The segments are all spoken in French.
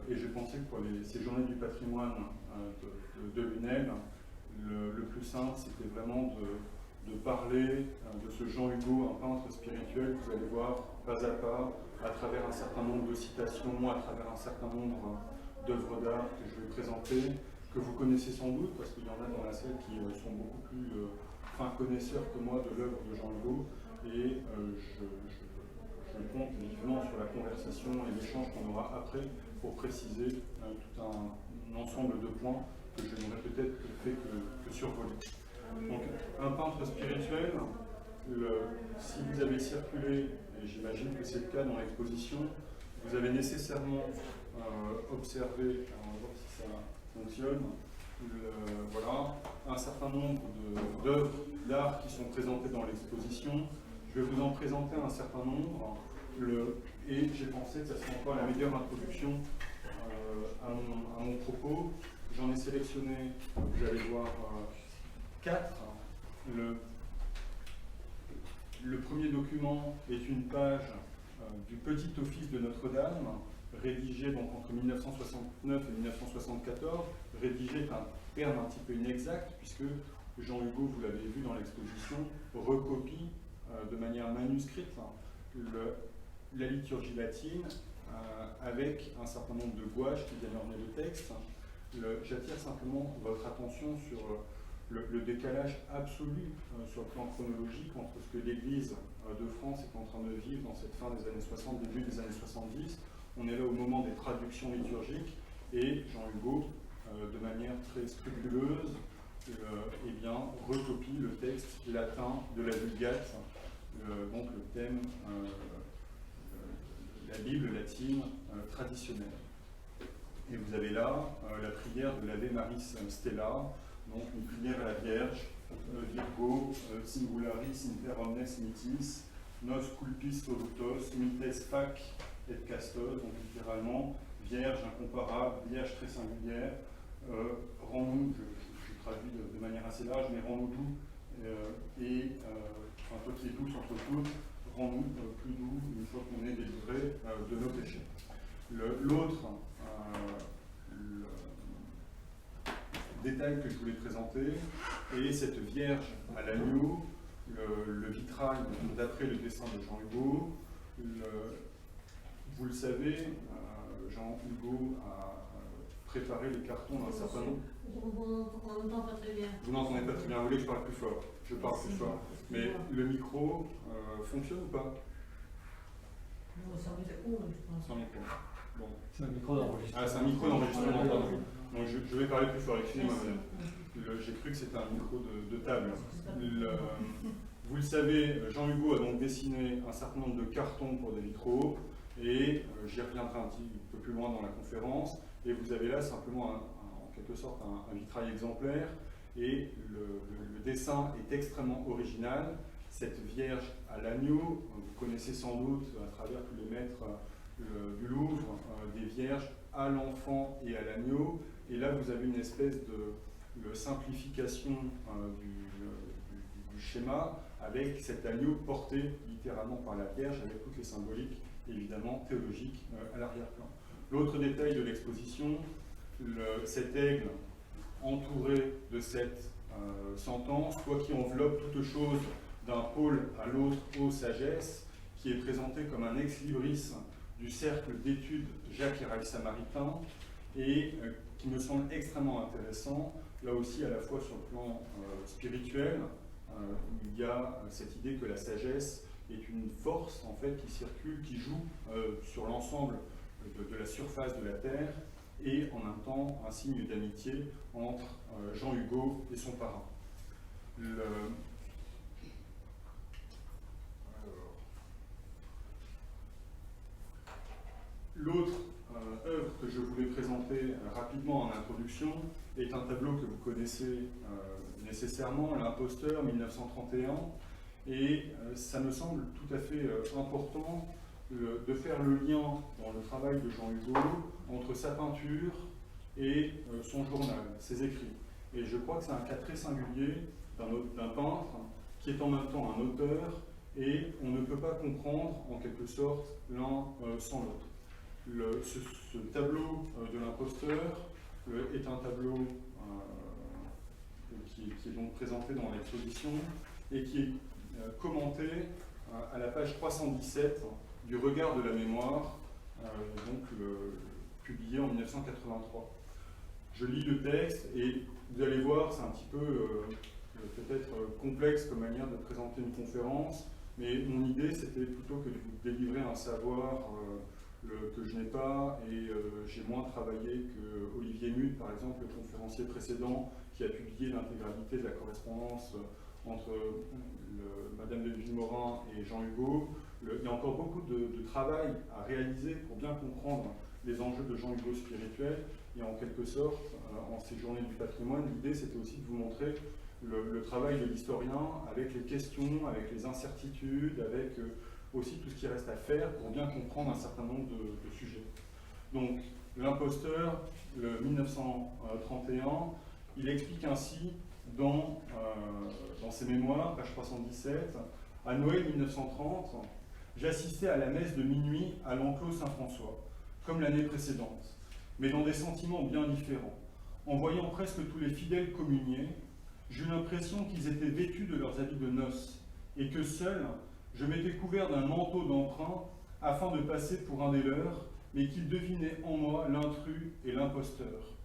Et j'ai pensé que pour ces journées du patrimoine de l'UNEL, le plus simple, c'était vraiment de parler de ce Jean Hugo, un peintre spirituel, vous allez voir pas à travers un certain nombre de citations, à travers un certain nombre d'œuvres d'art que je vais présenter, que vous connaissez sans doute, parce qu'il y en a dans la salle qui sont beaucoup plus fins connaisseurs que moi de l'œuvre de Jean Hugo, et je compte évidemment sur la conversation et l'échange qu'on aura après pour préciser tout un ensemble de points que je n'aurais peut-être fait que survoler. Donc, un peintre spirituel, si vous avez circulé, et j'imagine que c'est le cas dans l'exposition, vous avez nécessairement observé, on va voir si ça fonctionne, voilà, un certain nombre d'œuvres d'art qui sont présentées dans l'exposition. Je vais vous en présenter un certain nombre, et j'ai pensé que ça serait encore la meilleure introduction à mon propos. J'en ai sélectionné, vous allez voir, 4. Le premier document est une page du Petit Office de Notre-Dame, rédigé donc entre 1969 et 1974. Rédigé est un terme un petit peu inexact, puisque Jean Hugo, vous l'avez vu dans l'exposition, recopie de manière manuscrite la liturgie latine avec un certain nombre de gouaches qui viennent orner le texte. J'attire simplement votre attention sur le décalage absolu sur le plan chronologique entre ce que l'Église de France est en train de vivre dans cette fin des années 60, début des années 70. On est là au moment des traductions liturgiques, et Jean Hugo, de manière très scrupuleuse, eh bien, recopie le texte latin de la Vulgate, donc le thème, la Bible latine traditionnelle. Et vous avez là la prière de l'Ave Maris Stella, donc une prière à la Vierge, Virgo, singularis inter omnes mittis, nos culpis solutos, mites fac et castos, donc littéralement, Vierge incomparable, Vierge très singulière, rends-nous, je traduis de manière assez large, mais rends-nous doux, enfin toi qui es douce entre toutes, rends-nous plus doux une fois qu'on est délivré de nos péchés. L'autre détail que je voulais présenter est cette Vierge à l'agneau, le vitrail d'après le dessin de Jean Hugo. Vous le savez, Jean Hugo a préparé les cartons d'un certain nombre. On n'entend pas très bien. Vous n'entendez pas très bien, vous voulez que je parle plus fort? Je parle plus fort. Mais le micro fonctionne ou pas? Non, sans micro, je pense. Sans micro. Bon. C'est un micro d'enregistrement. Ah, c'est un micro d'enregistrement, pardon. Donc je vais parler plus fort, excusez-moi madame. J'ai cru que c'était un micro de table. Vous le savez, Jean Hugo a donc dessiné un certain nombre de cartons pour des vitraux, et j'y reviendrai un petit peu plus loin dans la conférence. Et vous avez là simplement en quelque sorte un vitrail exemplaire, et le dessin est extrêmement original. Cette Vierge à l'agneau, vous connaissez sans doute à travers tous les maîtres du Louvre, des Vierges à l'enfant et à l'agneau. Et là, vous avez une espèce de simplification du schéma, avec cet agneau porté littéralement par la Vierge, avec toutes les symboliques, évidemment, théologiques à l'arrière-plan. L'autre détail de l'exposition, cet aigle entouré de cette sentence, toi qui enveloppe toute chose d'un pôle à l'autre, ô sagesse, qui est présenté comme un ex-libris du cercle d'études Jacques Irail Samaritain, et qui me semble extrêmement intéressant, là aussi à la fois sur le plan spirituel, il y a cette idée que la sagesse est une force en fait qui circule, qui joue sur l'ensemble de la surface de la Terre, et en même temps un signe d'amitié entre Jean Hugo et son parrain. L'autre œuvre que je voulais présenter rapidement en introduction est un tableau que vous connaissez nécessairement, L'Imposteur, 1931, et ça me semble tout à fait important de faire le lien dans le travail de Jean Hugo entre sa peinture et son journal, ses écrits. Et je crois que c'est un cas très singulier d'un peintre qui est en même temps un auteur, et on ne peut pas comprendre en quelque sorte l'un sans l'autre. Ce tableau de l'imposteur est un tableau qui est donc présenté dans l'exposition et qui est commenté à la page 317 du Regard de la mémoire, publié en 1983. Je lis le texte et vous allez voir, c'est un petit peu peut-être complexe comme manière de présenter une conférence, mais mon idée c'était plutôt que de vous délivrer un savoir que je n'ai pas, et j'ai moins travaillé que Olivier Muth, par exemple, le conférencier précédent, qui a publié l'intégralité de la correspondance entre Madame de Villemorin et Jean Hugo. Il y a encore beaucoup de travail à réaliser pour bien comprendre les enjeux de Jean Hugo spirituel, et en quelque sorte, en ces journées du patrimoine, l'idée c'était aussi de vous montrer le travail de l'historien avec les questions, avec les incertitudes, avec aussi tout ce qui reste à faire pour bien comprendre un certain nombre de sujets. Donc, l'imposteur, le 1931, il explique ainsi dans ses mémoires, page 317, à Noël 1930, j'assistais à la messe de minuit à l'enclos Saint-François, comme l'année précédente, mais dans des sentiments bien différents. En voyant presque tous les fidèles communier, j'eus l'impression qu'ils étaient vêtus de leurs habits de noces, et que seul, je m'étais couvert d'un manteau d'emprunt afin de passer pour un des leurs, mais qu'ils devinaient en moi l'intrus et l'imposteur.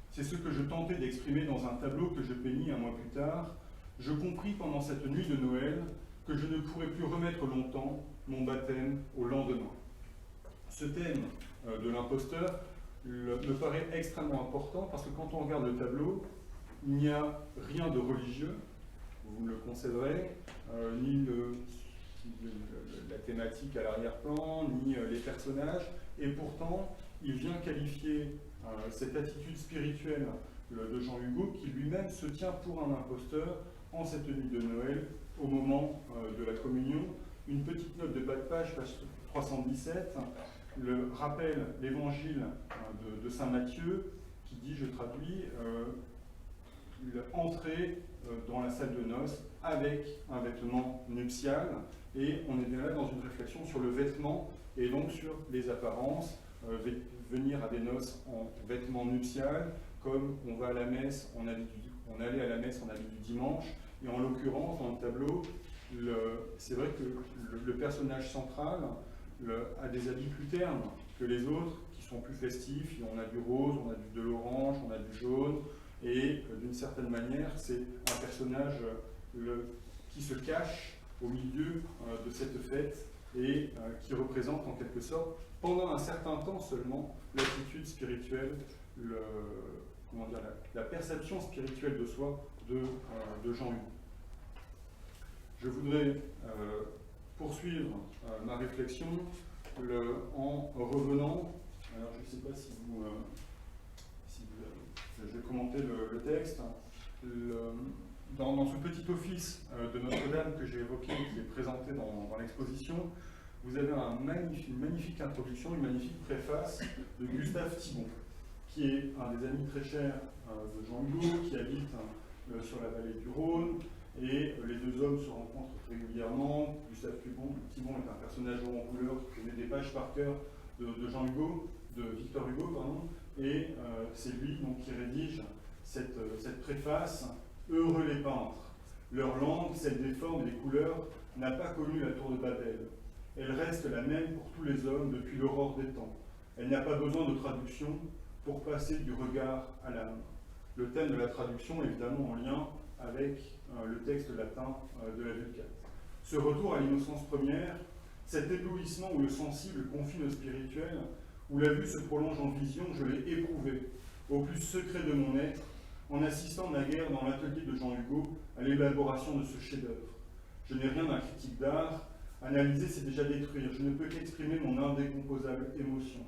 C'est ce que je tentais d'exprimer dans un tableau que je peignis un mois plus tard. Je compris pendant cette nuit de Noël que je ne pourrais plus remettre longtemps mon baptême au lendemain. Ce thème de l'imposteur me paraît extrêmement important parce que quand on regarde le tableau, il n'y a rien de religieux, vous me le concéderez, ni la thématique à l'arrière-plan, ni les personnages, et pourtant il vient qualifier cette attitude spirituelle de Jean Hugo qui lui-même se tient pour un imposteur en cette nuit de Noël au moment de la communion. Une petite note de bas de page 317, rappelle l'évangile de saint Matthieu qui dit, je traduis, entrer dans la salle de noces avec un vêtement nuptial, et on est bien là dans une réflexion sur le vêtement et donc sur les apparences. Venir à des noces en vêtements nuptial, comme on va à la messe, on allait à la messe en habit du dimanche, et en l'occurrence dans le tableau, c'est vrai que le personnage central a des habits plus ternes que les autres, qui sont plus festifs. On a du rose, on a de l'orange, on a du jaune, et d'une certaine manière, c'est un personnage qui se cache au milieu de cette fête et qui représente en quelque sorte, pendant un certain temps seulement, l'attitude spirituelle, la perception spirituelle de soi de Jean Hugo. Je voudrais poursuivre ma réflexion en revenant, alors je ne sais pas si vous je vais commenter le texte. Dans ce petit office de Notre-Dame que j'ai évoqué, qui est présenté dans l'exposition, vous avez une magnifique introduction, une magnifique préface de Gustave Thibon, qui est un des amis très chers de Jean Hugo, qui habite sur la vallée du Rhône, et les deux hommes se rencontrent régulièrement. Gustave Thibon est un personnage haut en couleur qui connaît des pages par cœur de Victor Hugo, pardon, et c'est lui donc, qui rédige cette préface. Heureux les peintres, leur langue, celle des formes et des couleurs, n'a pas connu la tour de Babel. Elle reste la même pour tous les hommes depuis l'aurore des temps. Elle n'a pas besoin de traduction pour passer du regard à l'âme. Le thème de la traduction est évidemment en lien avec le texte latin de la Vulgate. Ce retour à l'innocence première, cet éblouissement où le sensible confine au spirituel, où la vue se prolonge en vision, je l'ai éprouvé au plus secret de mon être, en assistant naguère dans l'atelier de Jean Hugo à l'élaboration de ce chef-d'œuvre. Je n'ai rien d'un critique d'art, analyser c'est déjà détruire, je ne peux qu'exprimer mon indécomposable émotion.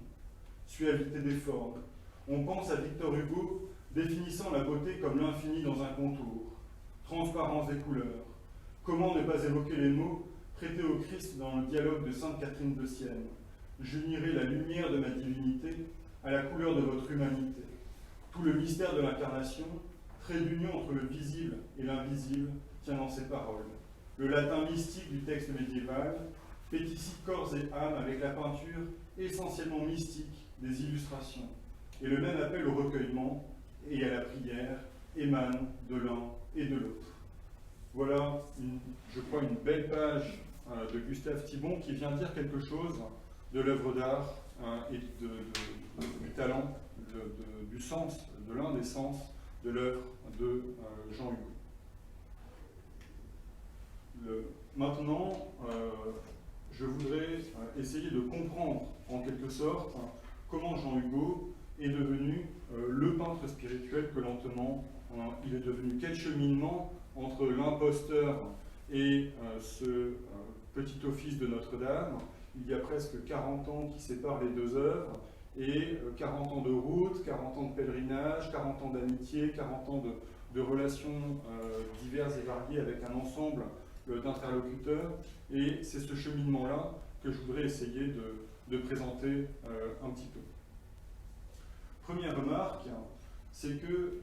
Suavité des formes. On pense à Victor Hugo définissant la beauté comme l'infini dans un contour, transparence des couleurs. Comment ne pas évoquer les mots prêtés au Christ dans le dialogue de Sainte Catherine de Sienne? J'unirai la lumière de ma divinité à la couleur de votre humanité. Tout le mystère de l'incarnation, trait d'union entre le visible et l'invisible, tient dans ces paroles. Le latin mystique du texte médiéval, pétissent corps et âme avec la peinture essentiellement mystique des illustrations. Et le même appel au recueillement et à la prière émane de l'un et de l'autre. Voilà, je crois, une belle page de Gustave Thibon qui vient dire quelque chose de l'œuvre d'art et du talent, du sens, de l'un des sens de l'œuvre de Jean Hugo. Maintenant, je voudrais essayer de comprendre en quelque sorte comment Jean Hugo est devenu le peintre spirituel que lentement il est devenu. Quel cheminement entre l'imposteur et ce petit office de Notre-Dame. Il y a presque 40 ans qui séparent les deux œuvres, et 40 ans de route, 40 ans de pèlerinage, 40 ans d'amitié, 40 ans de relations diverses et variées avec un ensemble d'interlocuteurs. Et c'est ce cheminement-là que je voudrais essayer de présenter un petit peu. Première remarque, c'est que,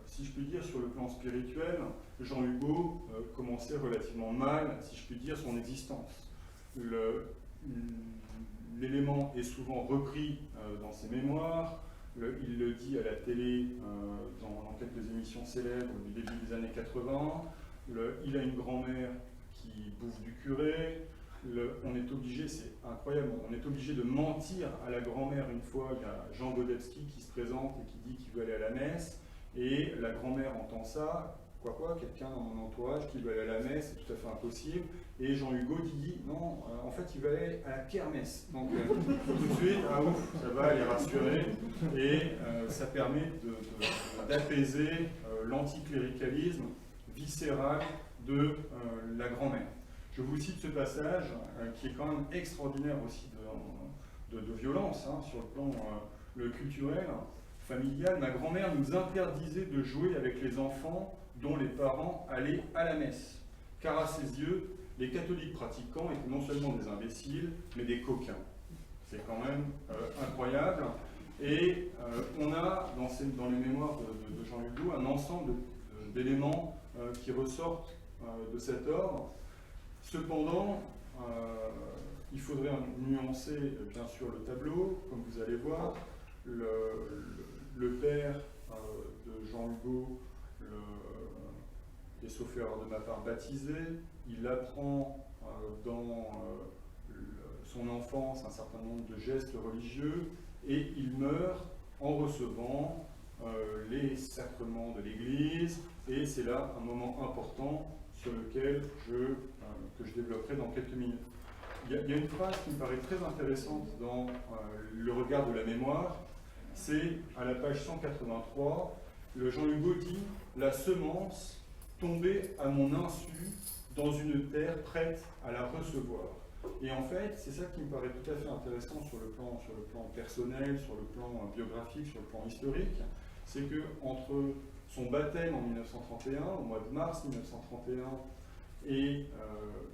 si je puis dire, sur le plan spirituel, Jean Hugo commençait relativement mal, si je puis dire, son existence. L'élément est souvent repris dans ses mémoires, il le dit à la télé dans quelques émissions célèbres du début des années 80, il a une grand-mère qui bouffe du curé, on est obligé, c'est incroyable, on est obligé de mentir à la grand-mère une fois. Il y a Jean Godebski qui se présente et qui dit qu'il veut aller à la messe, et la grand-mère entend ça, quelqu'un dans mon entourage qui veut aller à la messe, c'est tout à fait impossible, et Jean Hugo dit non, en fait il veut aller à la kermesse. Donc tout de suite, ah ouf, ça va, elle est rassurée, et ça permet d'apaiser l'anticléricalisme viscéral de la grand-mère. Je vous cite ce passage qui est quand même extraordinaire aussi de violence sur le plan le culturel, familial. Ma grand-mère nous interdisait de jouer avec les enfants dont les parents allaient à la messe, car à ses yeux, les catholiques pratiquants étaient non seulement des imbéciles, mais des coquins. C'est quand même incroyable. Et on a dans les mémoires de Jean Hugo un ensemble d'éléments qui ressortent de cet ordre. Cependant, il faudrait nuancer bien sûr le tableau, comme vous allez voir. Le père de Jean Hugo est, sauf erreur de ma part, baptisé. Il apprend dans son enfance un certain nombre de gestes religieux et il meurt en recevant les sacrements de l'Église, et c'est là un moment important sur lequel que je développerai dans quelques minutes. Il y a une phrase qui me paraît très intéressante dans le regard de la mémoire, c'est à la page 183, le Jean Hugo dit « La semence tombée à mon insu dans une terre prête à la recevoir ». Et en fait, c'est ça qui me paraît tout à fait intéressant sur le plan personnel, sur le plan biographique, sur le plan historique, c'est que entre son baptême en 1931, au mois de mars 1931, et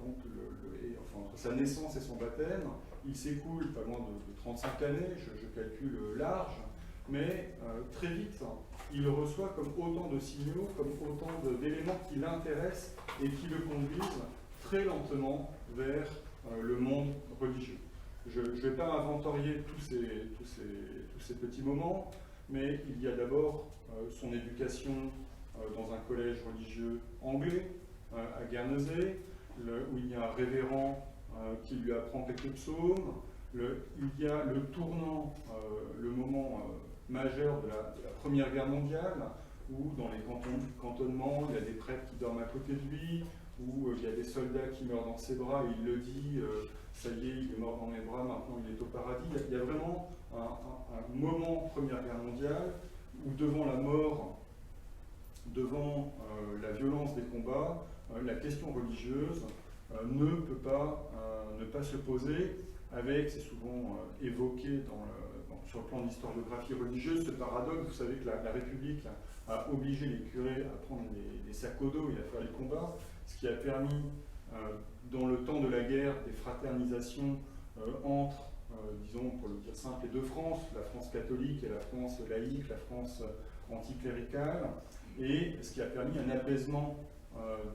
entre sa naissance et son baptême, il s'écoule pas loin de 35 années, je calcule large, mais très vite, il reçoit comme autant de signaux, comme autant d'éléments qui l'intéressent et qui le conduisent très lentement vers le monde religieux. Je ne vais pas inventorier tous ces petits moments, mais il y a d'abord son éducation dans un collège religieux anglais, à Guernesey, où il y a un révérend qui lui apprend quelques psaumes. Il y a le tournant, le moment majeur de la Première Guerre mondiale, où dans les cantonnements, il y a des prêtres qui dorment à côté de lui, où il y a des soldats qui meurent dans ses bras, et il le dit, ça y est, il est mort dans mes bras, maintenant il est au paradis. Il y a vraiment un moment Première Guerre mondiale, où devant la mort, devant la violence des combats, la question religieuse ne peut pas ne pas se poser, avec, c'est souvent évoqué sur le plan de l'historiographie religieuse, ce paradoxe. Vous savez que la République a obligé les curés à prendre des sacs au dos et à faire les combats, ce qui a permis, dans le temps de la guerre, des fraternisations entre, disons, pour le dire simple, les deux France, la France catholique et la France laïque, la France anticléricale, et ce qui a permis un apaisement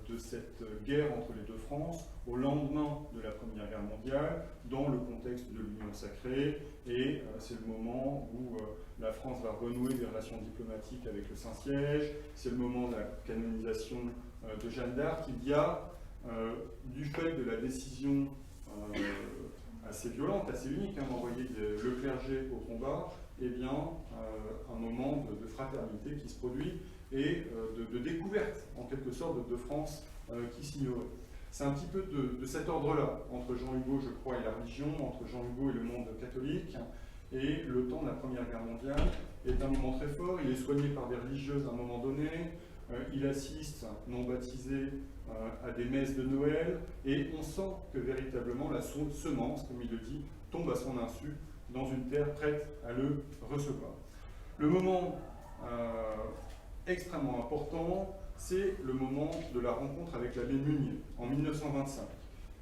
de cette guerre entre les deux France au lendemain de la Première Guerre mondiale, dans le contexte de l'Union sacrée, et c'est le moment où la France va renouer des relations diplomatiques avec le Saint-Siège, c'est le moment de la canonisation de Jeanne d'Arc. Il y a, du fait de la décision assez violente, assez unique, d'envoyer le clergé au combat, eh bien, un moment de fraternité qui se produit et de découverte, en quelque sorte, de France qui s'ignorait. C'est un petit peu de cet ordre-là, entre Jean Hugo, je crois, et la religion, entre Jean Hugo et le monde catholique, et le temps de la Première Guerre mondiale est un moment très fort. Il est soigné par des religieuses à un moment donné, il assiste, non baptisé, à des messes de Noël, et on sent que véritablement la semence, comme il le dit, tombe à son insu dans une terre prête à le recevoir. Le moment extrêmement important, c'est le moment de la rencontre avec l'abbé Munier, en 1925.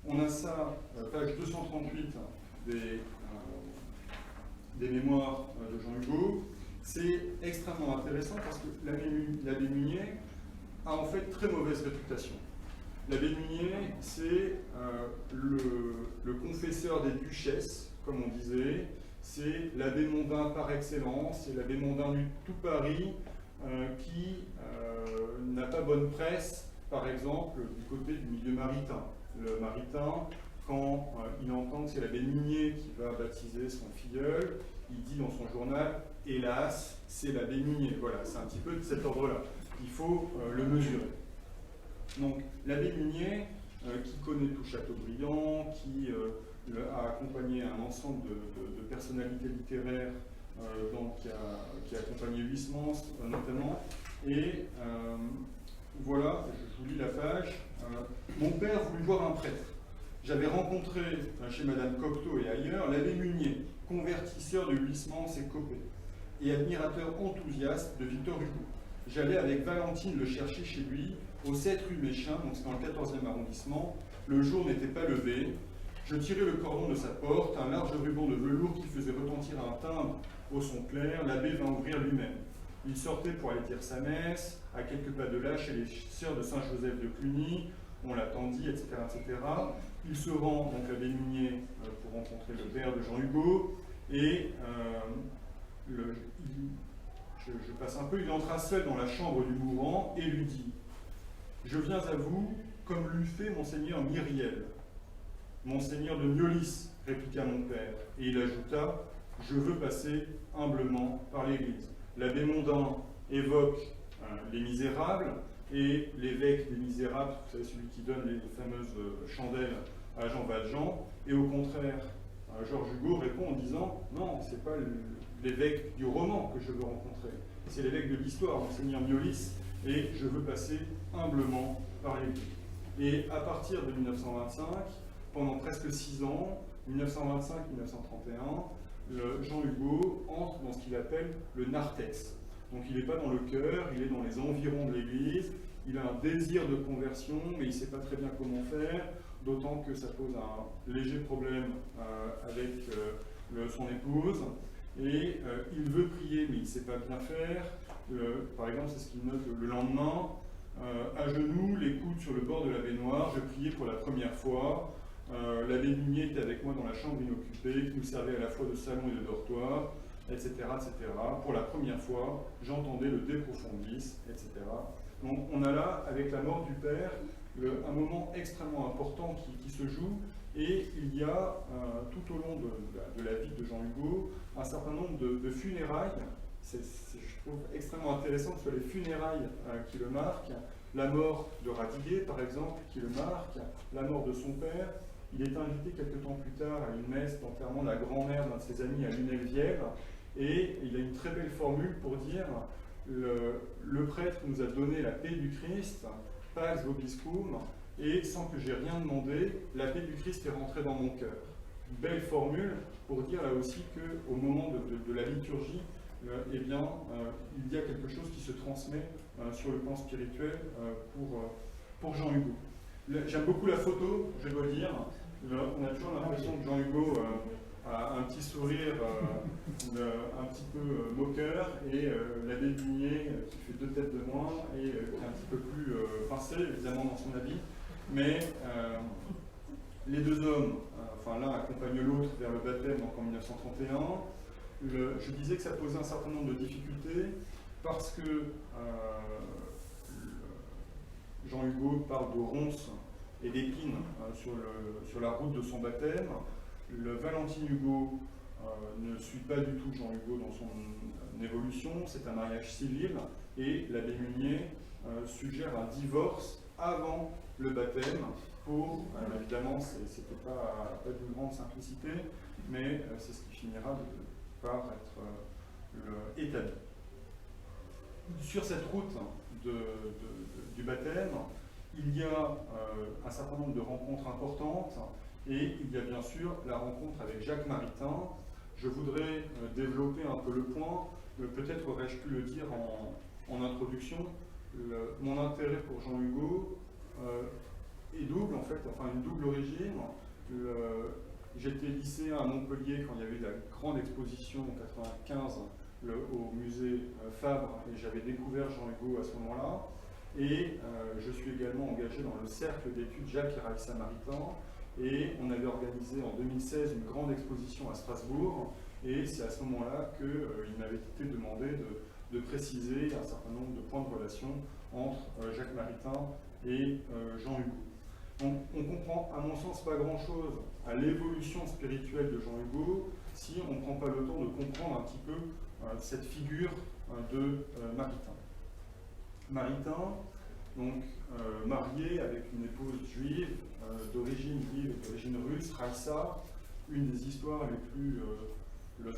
On a ça, page 238 des mémoires de Jean Hugo. C'est extrêmement intéressant parce que l'abbé Munier a en fait très mauvaise réputation. L'abbé Munier, c'est le confesseur des duchesses, comme on disait. C'est l'abbé mondain par excellence, c'est l'abbé mondain du tout Paris qui n'a pas bonne presse, par exemple, du côté du milieu maritain. Le maritain, quand il entend que c'est l'abbé Munier qui va baptiser son filleul, il dit dans son journal « Hélas, c'est l'abbé Munier ». Voilà, c'est un petit peu de cet ordre-là. Il faut le mesurer. Donc, l'abbé Munier, qui connaît tout Chateaubriand, qui a accompagné un ensemble de personnalités littéraires, qui a accompagné Huysmans notamment, et voilà, je vous lis la page. Mon père voulut voir un prêtre. J'avais rencontré chez Madame Cocteau et ailleurs l'abbé Munier, convertisseur de Huysmans et Coppée, et admirateur enthousiaste de Victor Hugo. J'allais avec Valentine le chercher chez lui, au 7 rue Méchin, donc c'est dans le 14e arrondissement. Le jour n'était pas levé. Je tirai le cordon de sa porte, un large ruban de velours qui faisait retentir un timbre au son clair. L'abbé vint ouvrir lui-même. Il sortait pour aller dire sa messe, à quelques pas de là, chez les sœurs de Saint-Joseph de Cluny. On l'attendit, etc., etc. Il se rend, donc l'abbé Munier, pour rencontrer le père de Jean Hugo, et je passe un peu, il entra seul dans la chambre du mourant et lui dit « Je viens à vous, comme l'eût fait monseigneur Myriel. »« Monseigneur de Miolis, répliqua mon père, et il ajouta « Je veux passer humblement par l'Église. » L'abbé Mondain évoque les Misérables, et l'évêque des Misérables, vous savez, celui qui donne les fameuses chandelles à Jean Valjean, et au contraire, Georges Hugo répond en disant « Non, ce n'est pas l'évêque du roman que je veux rencontrer, c'est l'évêque de l'histoire, monseigneur Miolis, et je veux passer humblement par l'Église. » Et à partir de 1925, pendant presque 6 ans, 1925-1931, Jean Hugo entre dans ce qu'il appelle le narthex. Donc il n'est pas dans le cœur, il est dans les environs de l'Église, il a un désir de conversion, mais il ne sait pas très bien comment faire, d'autant que ça pose un léger problème avec son épouse, et il veut prier, mais il ne sait pas bien faire. Par exemple, c'est ce qu'il note le lendemain, à genoux, les coudes sur le bord de la baignoire, je priais pour la première fois. L'abbé Munier était avec moi dans la chambre inoccupée, qui nous servait à la fois de salon et de dortoir, etc., etc. Pour la première fois, j'entendais le De Profundis, etc. Donc on a là, avec la mort du père, un moment extrêmement important qui se joue, et il y a tout au long de la vie de Jean Hugo un certain nombre de funérailles. Je trouve extrêmement intéressant que ce soit les funérailles qui le marquent. La mort de Radiguet, par exemple, qui le marque, la mort de son père. Il est invité quelque temps plus tard à une messe d'enterrement de la grand-mère d'un de ses amis à Lunel-Vièvre, et il a une très belle formule pour dire le prêtre nous a donné la paix du Christ, pax vobiscum, et sans que j'ai rien demandé, la paix du Christ est rentrée dans mon cœur. Belle formule pour dire là aussi qu'au moment de la liturgie, eh bien, il y a quelque chose qui se transmet sur le plan spirituel pour Jean Hugo. J'aime beaucoup la photo, je dois dire. On a toujours l'impression que Jean Hugo a un petit sourire un petit peu moqueur, et l'abbé Bugnier, qui fait 2 têtes de moins et qui est un petit peu plus pincé, évidemment, dans son habit. Mais les 2 hommes, enfin l'un accompagne l'autre vers le baptême, donc en 1931. Je disais que ça posait un certain nombre de difficultés parce que Jean Hugo parle de ronces et d'épines sur la route de son baptême. Le Valentine Hugo ne suit pas du tout Jean Hugo dans son évolution, c'est un mariage civil, et l'abbé Munier suggère un divorce avant le baptême pour, évidemment, c'était pas d'une grande simplicité, mais c'est ce qui finira par être établi. Sur cette route du baptême, il y a un certain nombre de rencontres importantes, et il y a bien sûr la rencontre avec Jacques Maritain. Je voudrais développer un peu le point, peut-être aurais-je pu le dire en introduction. Mon intérêt pour Jean Hugo est double, en fait, enfin une double origine. J'étais lycéen à Montpellier quand il y avait la grande exposition en 1995 au musée Fabre, et j'avais découvert Jean Hugo à ce moment-là. Et je suis également engagé dans le cercle d'études Jacques et Raissa Maritain, et on avait organisé en 2016 une grande exposition à Strasbourg, et c'est à ce moment-là qu'il m'avait été demandé de préciser un certain nombre de points de relation entre Jacques Maritain et Jean Hugo. Donc, on comprend, à mon sens, pas grand-chose à l'évolution spirituelle de Jean Hugo si on ne prend pas le temps de comprendre un petit peu cette figure de Maritain. Maritain, donc marié avec une épouse juive d'origine russe, Raissa, une des histoires les plus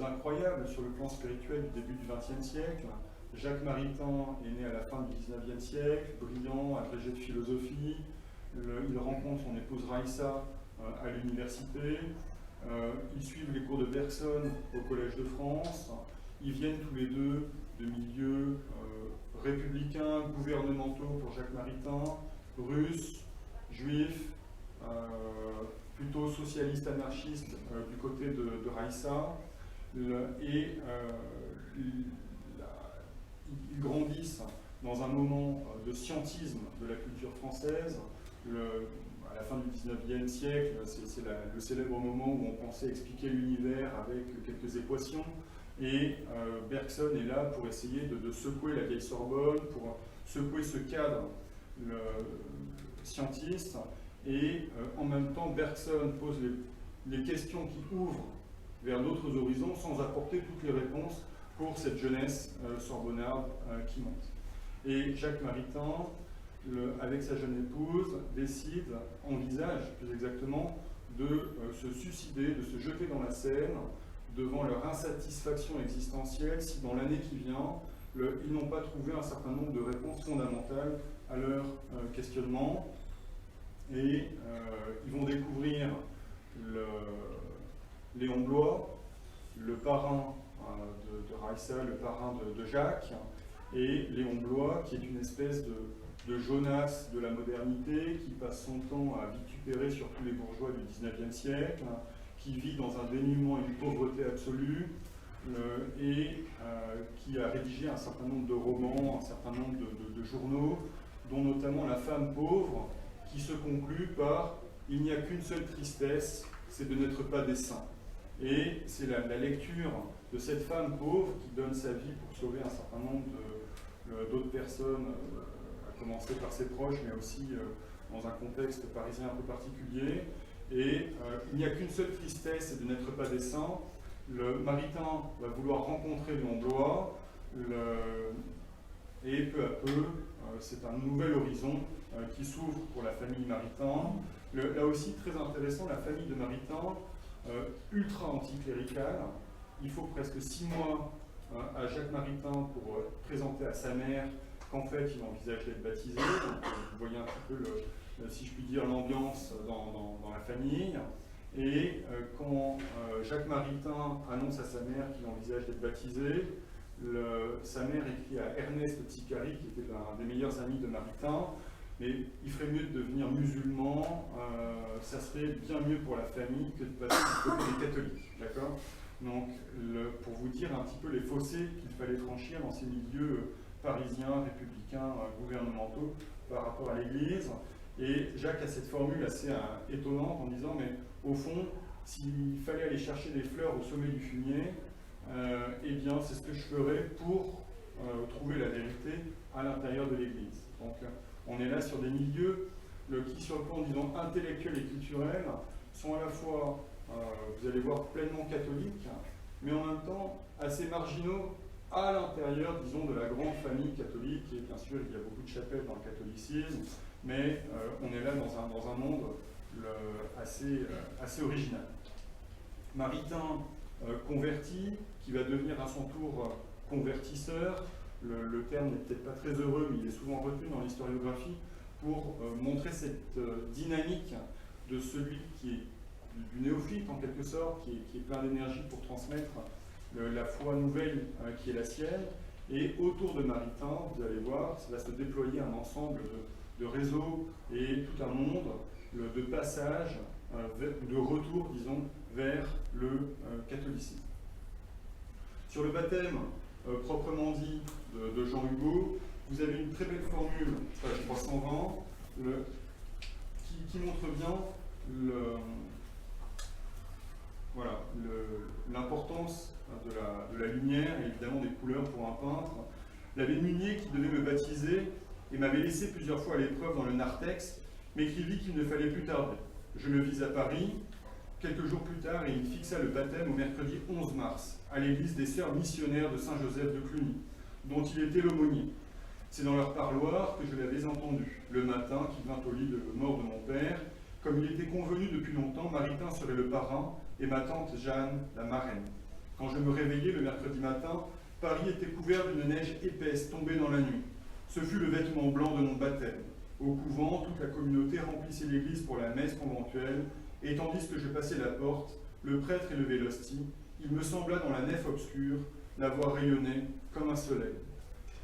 incroyables sur le plan spirituel du début du XXe siècle. Jacques Maritain est né à la fin du XIXe siècle, brillant, agrégé de philosophie. Il rencontre son épouse Raissa à l'université. Ils suivent les cours de Bergson au Collège de France. Ils viennent tous les deux de milieux républicains, gouvernementaux pour Jacques Maritain, russes, juifs, plutôt socialistes anarchistes du côté de Raissa. Ils grandissent dans un moment de scientisme de la culture française. À la fin du XIXe siècle, c'est le célèbre moment où on pensait expliquer l'univers avec quelques équations. Et Bergson est là pour essayer de secouer la vieille Sorbonne, pour secouer ce cadre scientiste. Et en même temps, Bergson pose les questions qui ouvrent vers d'autres horizons sans apporter toutes les réponses pour cette jeunesse sorbonnarde qui monte. Et Jacques Maritain, avec sa jeune épouse, envisage plus exactement de se suicider, de se jeter dans la Seine devant leur insatisfaction existentielle si dans l'année qui vient, ils n'ont pas trouvé un certain nombre de réponses fondamentales à leur questionnement. Et ils vont découvrir Léon Bloy, le parrain de Raissa, le parrain de Jacques, et Léon Bloy, qui est une espèce de Jonas de la modernité, qui passe son temps à vitupérer sur tous les bourgeois du XIXe siècle, qui vit dans un dénuement et une pauvreté absolue, et qui a rédigé un certain nombre de romans, un certain nombre de journaux, dont notamment La femme pauvre, qui se conclut par « Il n'y a qu'une seule tristesse, c'est de n'être pas des saints ». Et c'est la lecture de cette femme pauvre qui donne sa vie pour sauver un certain nombre d'autres personnes, à commencer par ses proches, mais aussi dans un contexte parisien un peu particulier. Et il n'y a qu'une seule tristesse, c'est de n'être pas des saints. Le Maritain va vouloir rencontrer Léon Bloy, et peu à peu, c'est un nouvel horizon qui s'ouvre pour la famille Maritain. Là aussi, très intéressant, la famille de Maritain, ultra anticléricale. Il faut presque 6 mois à Jacques Maritain pour présenter à sa mère qu'en fait il envisage d'être baptisé. Donc, vous voyez un petit peu, si je puis dire, l'ambiance dans la famille. Et quand Jacques Maritain annonce à sa mère qu'il envisage d'être baptisé, sa mère écrit à Ernest Tsicary, qui était l'un des meilleurs amis de Maritain, mais il ferait mieux de devenir musulman, ça serait bien mieux pour la famille que de passer du côté des catholiques, d'accord? Donc, pour vous dire un petit peu les fossés qu'il fallait franchir dans ces milieux parisiens, républicains, gouvernementaux par rapport à l'Église. Et Jacques a cette formule assez étonnante en disant, mais au fond, s'il fallait aller chercher des fleurs au sommet du fumier, eh bien, c'est ce que je ferais pour trouver la vérité à l'intérieur de l'Église. Donc, on est là sur des milieux qui, sur le plan, disons, intellectuel et culturel, sont à la fois, vous allez voir, pleinement catholiques, mais en même temps assez marginaux à l'intérieur, disons, de la grande famille catholique. Et bien sûr, il y a beaucoup de chapelles dans le catholicisme, mais on est là dans un monde assez original. Maritain converti, qui va devenir à son tour convertisseur. Le terme n'est peut-être pas très heureux, mais il est souvent retenu dans l'historiographie pour montrer cette dynamique de celui qui est du néophyte en quelque sorte, qui est plein d'énergie pour transmettre la foi nouvelle qui est la sienne. Et autour de Maritain, vous allez voir, ça va se déployer un ensemble de réseaux et tout un monde de passage, de retour, disons, vers le catholicisme. Sur le baptême, proprement dit, de Jean Hugo, vous avez une très belle formule, page 320, qui montre bien l'importance de la lumière et évidemment des couleurs pour un peintre. L'abbé Munier, qui devait me baptiser et m'avait laissé plusieurs fois à l'épreuve dans le narthex, m'écrivit qu'il ne fallait plus tarder. Je le vis à Paris, quelques jours plus tard, et il fixa le baptême au mercredi 11 mars, à l'église des Sœurs missionnaires de Saint-Joseph de Cluny, dont il était l'aumônier. C'est dans leur parloir que je l'avais entendu, le matin qu'il vint au lit de mort de mon père. Comme il était convenu depuis longtemps, Maritain serait le parrain et ma tante Jeanne la marraine. Quand je me réveillai le mercredi matin, Paris était couvert d'une neige épaisse tombée dans la nuit. Ce fut le vêtement blanc de mon baptême. Au couvent, toute la communauté remplissait l'église pour la messe conventuelle, et tandis que je passais la porte, le prêtre élevait l'hostie, il me sembla dans la nef obscure la voir rayonner comme un soleil.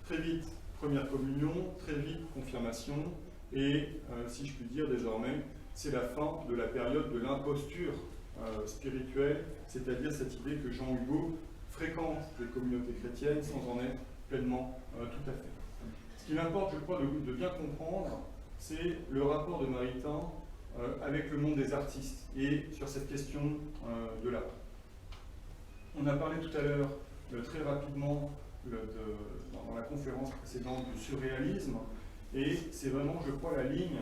Très vite, première communion, très vite, confirmation, et si je puis dire désormais, c'est la fin de la période de l'imposture spirituelle, c'est-à-dire cette idée que Jean Hugo fréquente les communautés chrétiennes sans en être pleinement tout à fait. Ce qu'il importe, je crois, de bien comprendre, c'est le rapport de Maritain avec le monde des artistes et sur cette question de l'art. On a parlé tout à l'heure très rapidement dans la conférence précédente du surréalisme, et c'est vraiment, je crois, la ligne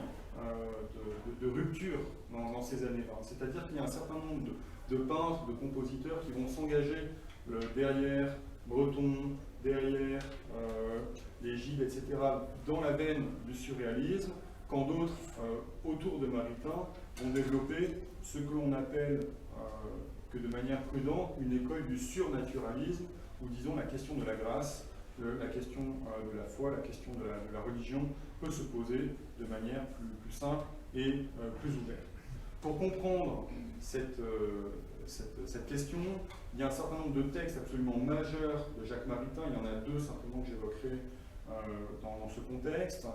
de rupture dans ces années-là. C'est-à-dire qu'il y a un certain nombre de peintres, de compositeurs qui vont s'engager derrière Breton, derrière les Gilles, etc., dans la veine du surréalisme, quand d'autres, autour de Maritain, vont développer ce que l'on appelle, que de manière prudente, une école du surnaturalisme, où, disons, la question de la grâce, la question de la foi, la question de la religion peut se poser de manière plus simple et plus ouverte. Pour comprendre cette question, il y a un certain nombre de textes absolument majeurs de Jacques Maritain, il y en a deux simplement que j'évoquerai dans ce contexte.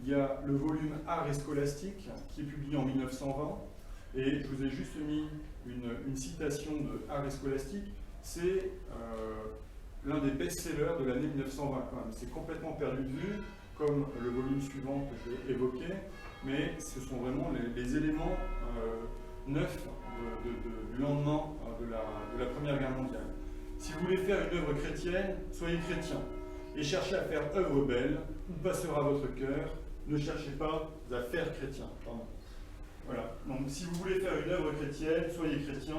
Il y a le volume Art et Scolastique qui est publié en 1920, et je vous ai juste mis une citation de Art et Scolastique. C'est l'un des best-sellers de l'année 1920 quand même. C'est complètement perdu de vue, comme le volume suivant que je vais évoquer, mais ce sont vraiment les éléments neufs du lendemain de la Première Guerre mondiale. Si vous voulez faire une œuvre chrétienne, soyez chrétien, et cherchez à faire œuvre belle, où passera votre cœur, ne cherchez pas à faire chrétien. Pardon. Voilà. Donc si vous voulez faire une œuvre chrétienne, soyez chrétien,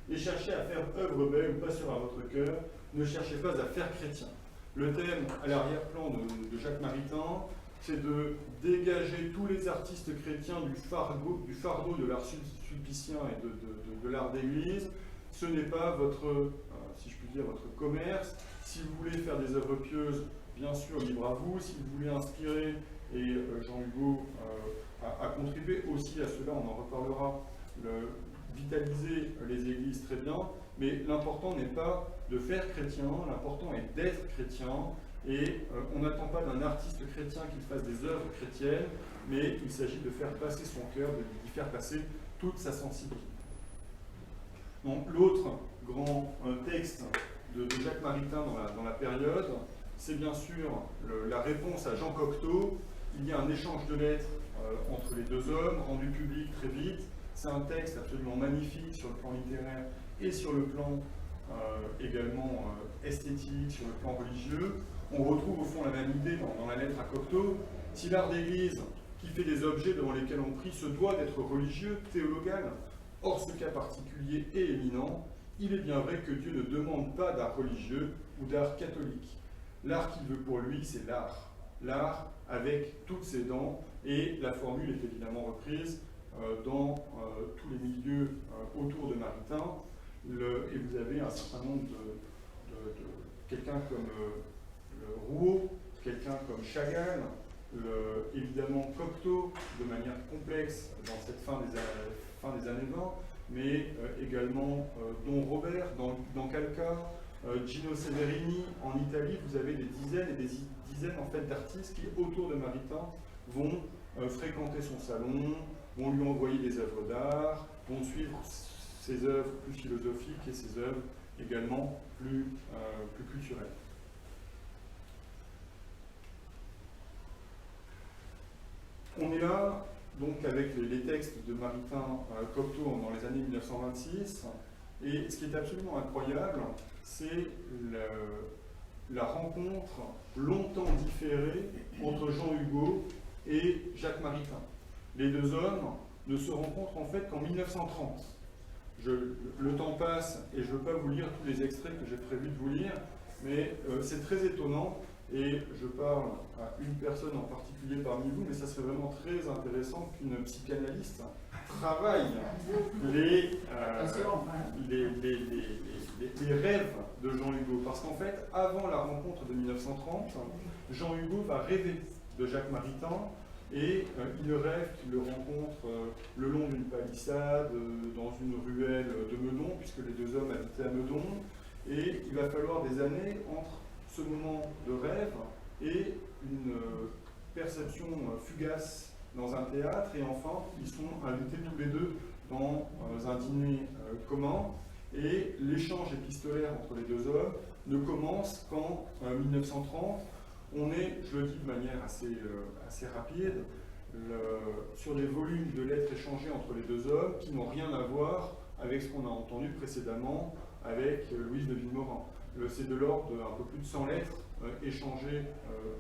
et cherchez à faire œuvre belle, où passera votre cœur, ne cherchez pas à faire chrétien. Le thème à l'arrière-plan de Jacques Maritain, c'est de dégager tous les artistes chrétiens du fardeau de l'art sulpicien et de l'art d'église. Ce n'est pas votre, si je puis dire, votre commerce. Si vous voulez faire des œuvres pieuses, bien sûr, libre à vous. Si vous voulez inspirer, et Jean Hugo a contribué aussi à cela, on en reparlera, vitaliser les églises, très bien, mais l'important n'est pas de faire chrétien, l'important est d'être chrétien, Et on n'attend pas d'un artiste chrétien qu'il fasse des œuvres chrétiennes, mais il s'agit de faire passer son cœur, d'y faire passer toute sa sensibilité. Donc l'autre grand texte de Jacques Maritain dans la période, c'est bien sûr la réponse à Jean Cocteau. Il y a un échange de lettres entre les deux hommes, rendu public très vite. C'est un texte absolument magnifique sur le plan littéraire et sur le plan également esthétique, sur le plan religieux. On retrouve au fond la même idée dans la lettre à Cocteau. Si l'art d'église, qui fait des objets devant lesquels on prie, se doit d'être religieux, théologal, hors ce cas particulier et éminent, il est bien vrai que Dieu ne demande pas d'art religieux ou d'art catholique. L'art qu'il veut pour lui, c'est l'art. L'art avec toutes ses dents, et la formule est évidemment reprise dans tous les milieux autour de Maritain. Et vous avez un certain nombre de quelqu'un comme Rouault, quelqu'un comme Chagall, évidemment Cocteau de manière complexe dans cette fin des années 20, mais également Don Robert dans Calca, Gino Severini en Italie. Vous avez des dizaines et des dizaines en fait, d'artistes qui, autour de Maritain, vont fréquenter son salon, vont lui envoyer des œuvres d'art, vont suivre ses œuvres plus philosophiques et ses œuvres également plus culturelles. On est là, donc, avec les textes de Maritain Cocteau dans les années 1926, et ce qui est absolument incroyable, c'est la rencontre longtemps différée entre Jean Hugo et Jacques Maritain. Les deux hommes ne se rencontrent en fait qu'en 1930. Le temps passe et je ne veux pas vous lire tous les extraits que j'ai prévu de vous lire, mais c'est très étonnant. Et je parle à une personne en particulier parmi vous, mais ça serait vraiment très intéressant qu'une psychanalyste travaille les rêves de Jean Hugo. Parce qu'en fait, avant la rencontre de 1930, Jean Hugo va rêver de Jacques Maritain et il rêve qu'il le rencontre le long d'une palissade, dans une ruelle de Meudon, puisque les deux hommes habitaient à Meudon. Et il va falloir des années entre ce moment de rêve et une perception fugace dans un théâtre, et enfin ils sont invités tous les deux dans un dîner commun, et l'échange épistolaire entre les deux hommes ne commence qu'en 1930. On est, je le dis de manière assez rapide, sur des volumes de lettres échangées entre les deux hommes qui n'ont rien à voir avec ce qu'on a entendu précédemment avec Louise de Villemorin. C'est de l'ordre d'un peu plus de 100 lettres échangées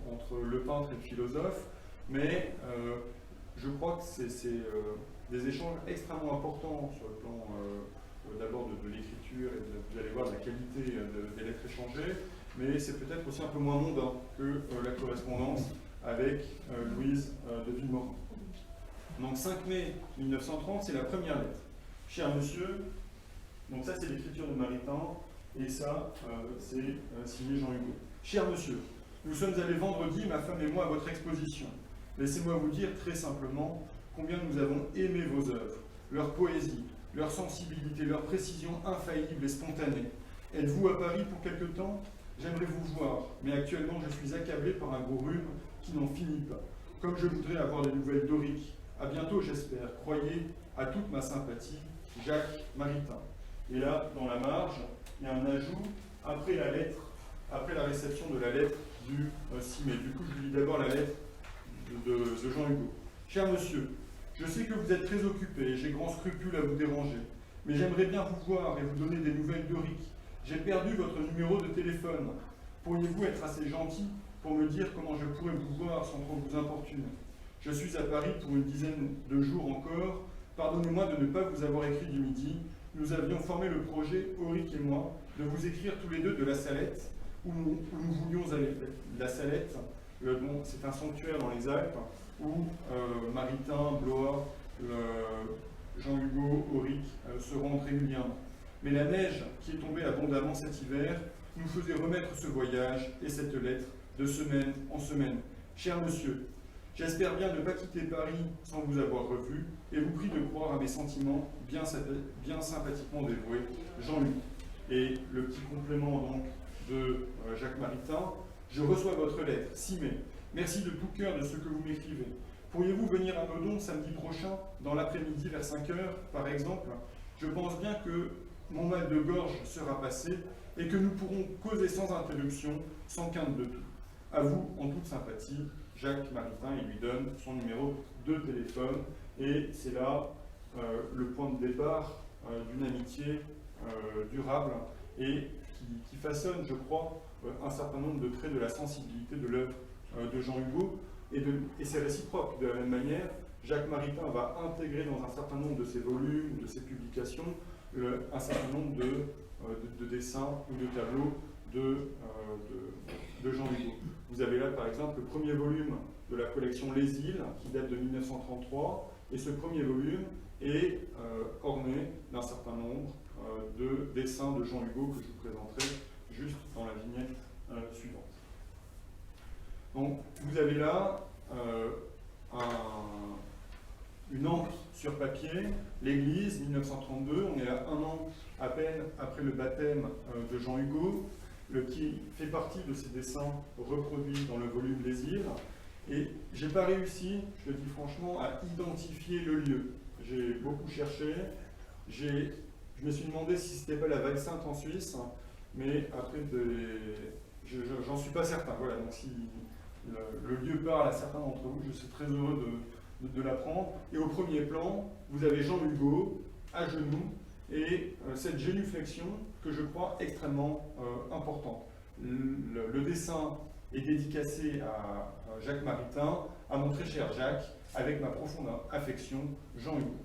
entre le peintre et le philosophe, mais je crois que c'est des échanges extrêmement importants sur le plan d'abord de l'écriture, et vous allez voir la qualité des lettres échangées, mais c'est peut-être aussi un peu moins mondain que la correspondance avec Louise de Villemorin. Donc 5 mai 1930, c'est la première lettre. Cher monsieur, donc ça c'est l'écriture de Maritain, et ça c'est signé Jean Hugo. Cher monsieur, nous sommes allés vendredi, ma femme et moi, à votre exposition. Laissez-moi vous dire très simplement combien nous avons aimé vos œuvres, leur poésie, leur sensibilité, leur précision infaillible et spontanée. Êtes-vous à Paris pour quelque temps? J'aimerais vous voir, mais actuellement je suis accablé par un gros rhume qui n'en finit pas. Comme je voudrais avoir des nouvelles d'Auric. À bientôt, j'espère. Croyez à toute ma sympathie, Jacques Maritain. Et là, dans la marge, il y a un ajout après la lettre, après la réception de la lettre du 6 mai. Du coup, je lis d'abord la lettre de Jean Hugo. Cher monsieur, je sais que vous êtes très occupé et j'ai grand scrupule à vous déranger, mais j'aimerais bien vous voir et vous donner des nouvelles d'Auric. J'ai perdu votre numéro de téléphone. Pourriez-vous être assez gentil pour me dire comment je pourrais vous voir sans trop vous importuner? Je suis à Paris pour une dizaine de jours encore. Pardonnez-moi de ne pas vous avoir écrit du midi. Nous avions formé le projet, Auric et moi, de vous écrire tous les deux de la Salette, où nous voulions aller. La Salette, c'est un sanctuaire dans les Alpes, où Maritain, Blois, Jean Hugo, Auric se rendent régulièrement. Mais la neige qui est tombée abondamment cet hiver nous faisait remettre ce voyage et cette lettre de semaine en semaine. Cher monsieur, j'espère bien ne pas quitter Paris sans vous avoir revu et vous prie de croire à mes sentiments bien sympathiquement dévoués, Jean-Luc. Et le petit complément donc de Jacques Maritain, Je reçois votre lettre, 6 mai. Merci de tout cœur de ce que vous m'écrivez. Pourriez-vous venir à Meudon samedi prochain, dans l'après-midi vers 5 heures, par exemple? Je pense bien que mon mal de gorge sera passé et que nous pourrons causer sans interruption, sans quinte de tout. À vous, en toute sympathie, Jacques Maritain, il lui donne son numéro de téléphone et c'est là le point de départ d'une amitié durable et qui façonne, je crois, un certain nombre de traits de la sensibilité de l'œuvre de Jean Hugo et c'est réciproque. De la même manière, Jacques Maritain va intégrer dans un certain nombre de ses volumes, de ses publications, un certain nombre de dessins ou de tableaux de Jean Hugo. Vous avez là par exemple le premier volume de la collection Les Îles qui date de 1933 et ce premier volume est orné d'un certain nombre de dessins de Jean Hugo que je vous présenterai juste dans la vignette suivante. Donc vous avez là une encre sur papier, l'Église, 1932, on est à 1 an à peine après le baptême de Jean Hugo, qui fait partie de ces dessins reproduits dans le volume des Îles. Et je n'ai pas réussi, je le dis franchement, à identifier le lieu. J'ai beaucoup cherché, je me suis demandé si ce n'était pas la Val-Sainte en Suisse, mais après, j'en suis pas certain. Voilà, donc si le lieu parle à certains d'entre vous, je suis très heureux de l'apprendre. Et au premier plan, vous avez Jean Hugo à genoux et cette génuflexion que je crois extrêmement importante. Le dessin est dédicacé à Jacques Maritain, à mon très cher Jacques, avec ma profonde affection, Jean Hugo.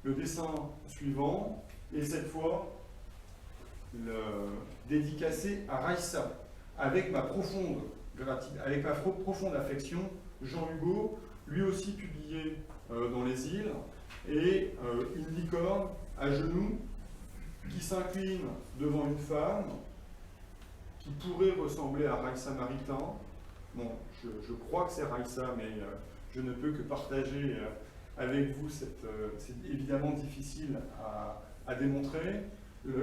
Le dessin suivant est cette fois dédicacé à Raissa, avec ma profonde affection, Jean Hugo, lui aussi publié dans les Îles, et une licorne à genoux qui s'incline devant une femme qui pourrait ressembler à Raissa Maritain. Bon, je crois que c'est Raissa, mais je ne peux que partager avec vous c'est évidemment difficile à démontrer.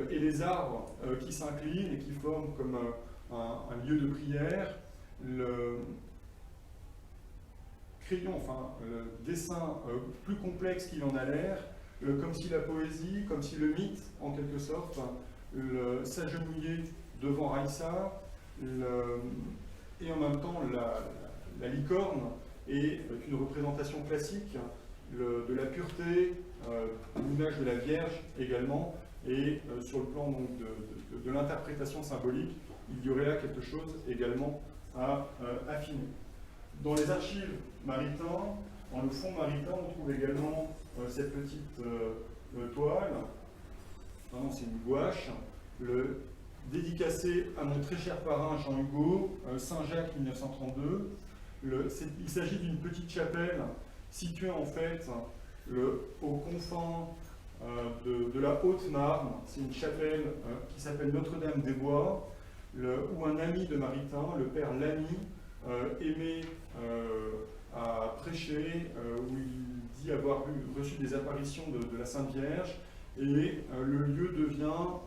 Et les arbres qui s'inclinent et qui forment comme un lieu de prière. Le crayon, enfin, le dessin plus complexe qu'il en a l'air, comme si la poésie, comme si le mythe, en quelque sorte, s'agenouillait devant Raissa, et en même temps, la licorne est une représentation classique de la pureté, l'image de la Vierge également, et sur le plan donc, de l'interprétation symbolique, il y aurait là quelque chose également à affiner. Dans les archives Maritain, dans le fond Maritain, on trouve également cette petite toile, c'est une gouache, dédicacée à mon très cher parrain Jean Hugo, Saint-Jacques 1932. Il s'agit d'une petite chapelle située en fait aux confins de la Haute-Marne. C'est une chapelle qui s'appelle Notre-Dame-des-Bois, où un ami de Maritain, le père Lamy, aimait à prêcher, où il dit avoir reçu des apparitions de la Sainte Vierge, et le lieu devient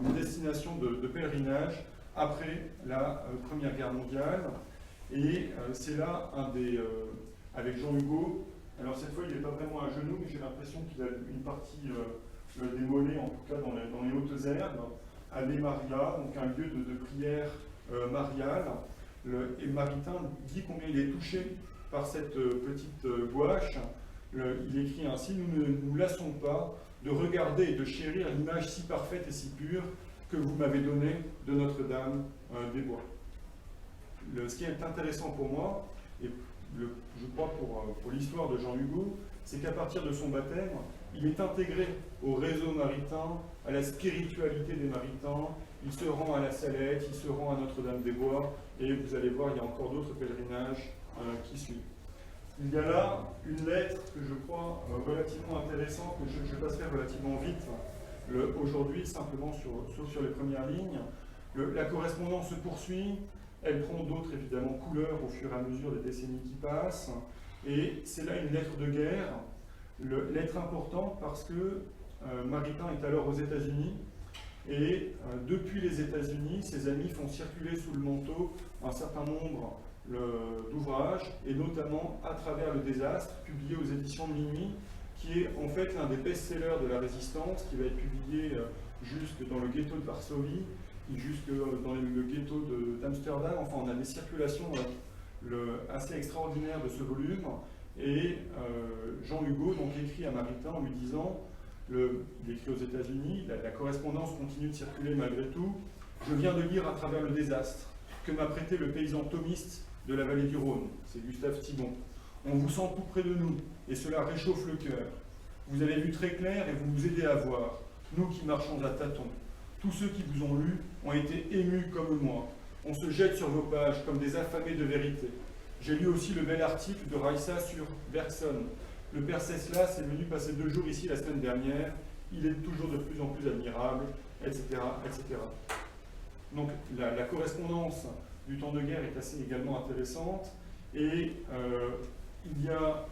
une destination de pèlerinage après la Première Guerre mondiale. Et c'est là avec Jean Hugo. Alors cette fois, il n'est pas vraiment à genoux, mais j'ai l'impression qu'il a une partie des mollets, en tout cas dans les hautes herbes, Ave Maria, donc un lieu de prière mariale. Et Maritain dit combien il est touché par cette petite gouache. Il écrit ainsi: nous ne nous lassons pas de regarder et de chérir l'image si parfaite et si pure que vous m'avez donnée de Notre-Dame des Bois. Ce qui est intéressant pour moi, et je crois pour l'histoire de Jean Hugo, c'est qu'à partir de son baptême, il est intégré au réseau maritain, à la spiritualité des maritains. Il se rend à la Salette, il se rend à Notre-Dame-des-Bois, et vous allez voir, il y a encore d'autres pèlerinages qui suivent. Il y a là une lettre que je crois relativement intéressante, que je passerai relativement vite aujourd'hui, simplement sauf sur les premières lignes. La correspondance se poursuit, elle prend d'autres évidemment couleurs au fur et à mesure des décennies qui passent, et c'est là une lettre de guerre, lettre importante parce que Maritain est alors aux États-Unis, Et depuis les États-Unis, ses amis font circuler sous le manteau un certain nombre d'ouvrages, et notamment À travers le désastre, publié aux éditions de Minuit, qui est en fait l'un des best-sellers de la résistance, qui va être publié jusque dans le ghetto de Varsovie, jusque dans le ghetto d'Amsterdam. Enfin, on a des circulations assez extraordinaires de ce volume. Et Jean Hugo donc, écrit à Maritain en lui disant, il écrit aux États-Unis, la correspondance continue de circuler malgré tout. Je viens de lire À travers le désastre, que m'a prêté le paysan thomiste de la vallée du Rhône, c'est Gustave Thibon. On vous sent tout près de nous, et cela réchauffe le cœur. Vous avez vu très clair et vous nous aidez à voir, nous qui marchons à tâtons. Tous ceux qui vous ont lu ont été émus comme moi. On se jette sur vos pages comme des affamés de vérité. J'ai lu aussi le bel article de Raissa sur Bergson. Le père Ceslas est venu passer 2 jours ici la semaine dernière. Il est toujours de plus en plus admirable, etc. etc. Donc la correspondance du temps de guerre est assez également intéressante. Et il y a,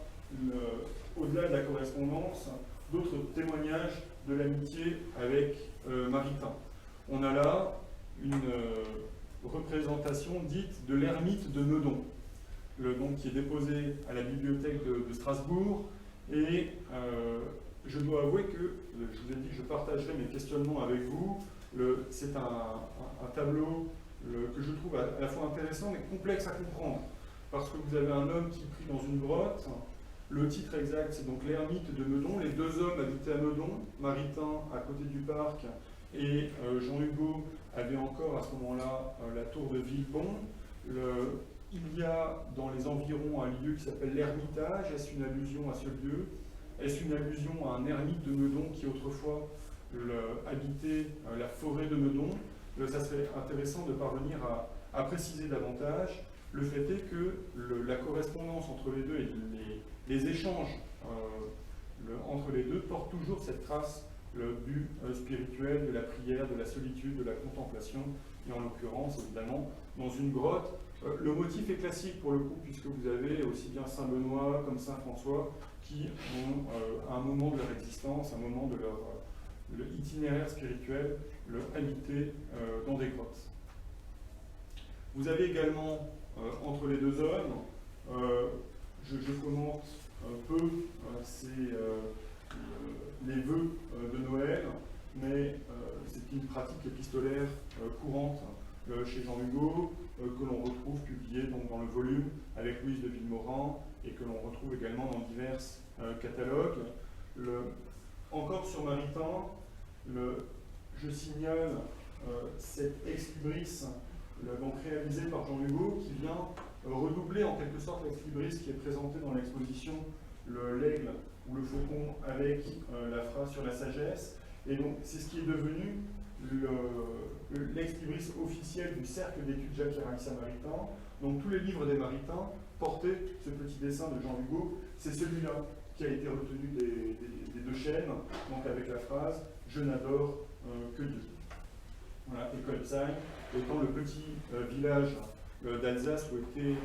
au-delà de la correspondance, d'autres témoignages de l'amitié avec Maritain. On a là une représentation dite de l'ermite de Meudon, qui est déposée à la bibliothèque de Strasbourg. Et je dois avouer que, je vous ai dit que je partagerai mes questionnements avec vous. C'est un tableau que je trouve à la fois intéressant mais complexe à comprendre, parce que vous avez un homme qui prie dans une grotte. Le titre exact, c'est donc l'ermite de Meudon. Les 2 hommes habitaient à Meudon, Maritain à côté du parc, et Jean Hugo avait encore à ce moment-là la tour de Villebon. Il y a dans les environs un lieu qui s'appelle l'Ermitage. Est-ce une allusion à ce lieu? Est-ce une allusion à un ermite de Meudon qui autrefois habitait la forêt de Meudon? Ça serait intéressant de parvenir à préciser davantage. Le fait est que la correspondance entre les deux et les échanges entre les deux portent toujours cette trace du spirituel, de la prière, de la solitude, de la contemplation, et en l'occurrence, évidemment, dans une grotte. Le motif est classique pour le coup, puisque vous avez aussi bien Saint-Benoît comme Saint-François qui ont, à un moment de leur existence, à un moment de leur itinéraire spirituel, habité dans des grottes. Vous avez également, entre les 2 hommes, je commente un peu les vœux de Noël, mais c'est une pratique épistolaire courante chez Jean Hugo, que l'on retrouve publié donc, dans le volume avec Louise de Villemaurin, et que l'on retrouve également dans divers catalogues. Encore sur Maritain, je signale cet ex-libris donc réalisé par Jean Hugo, qui vient redoubler en quelque sorte l'ex-libris qui est présenté dans l'exposition L'Aigle ou le Faucon avec la phrase sur la sagesse. Et donc c'est ce qui est devenu l'ex-libris officiel du Cercle d'études Jacques Caraïssa Maritain. Donc tous les livres des Maritains portaient ce petit dessin de Jean Hugo. C'est celui-là qui a été retenu des 2 chaînes, donc avec la phrase « Je n'adore que Dieu ». Voilà, et Kolbsheim étant le petit village d'Alsace où étaient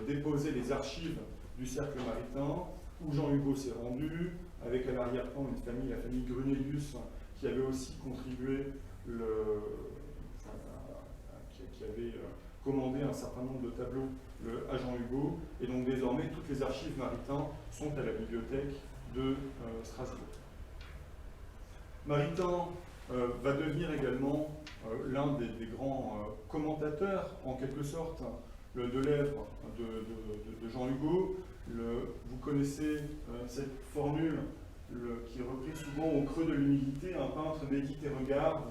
déposées les archives du Cercle Maritain, où Jean Hugo s'est rendu, avec à l'arrière-plan une famille, la famille Grunelius, qui avait aussi contribué, qui avait commandé un certain nombre de tableaux à Jean Hugo, et donc désormais toutes les archives Maritain sont à la bibliothèque de Strasbourg. Maritain va devenir également l'un des grands commentateurs, en quelque sorte, de l'œuvre de Jean Hugo. Vous connaissez cette formule qui est reprise souvent au creux de l'humilité. Un peintre médite et regarde.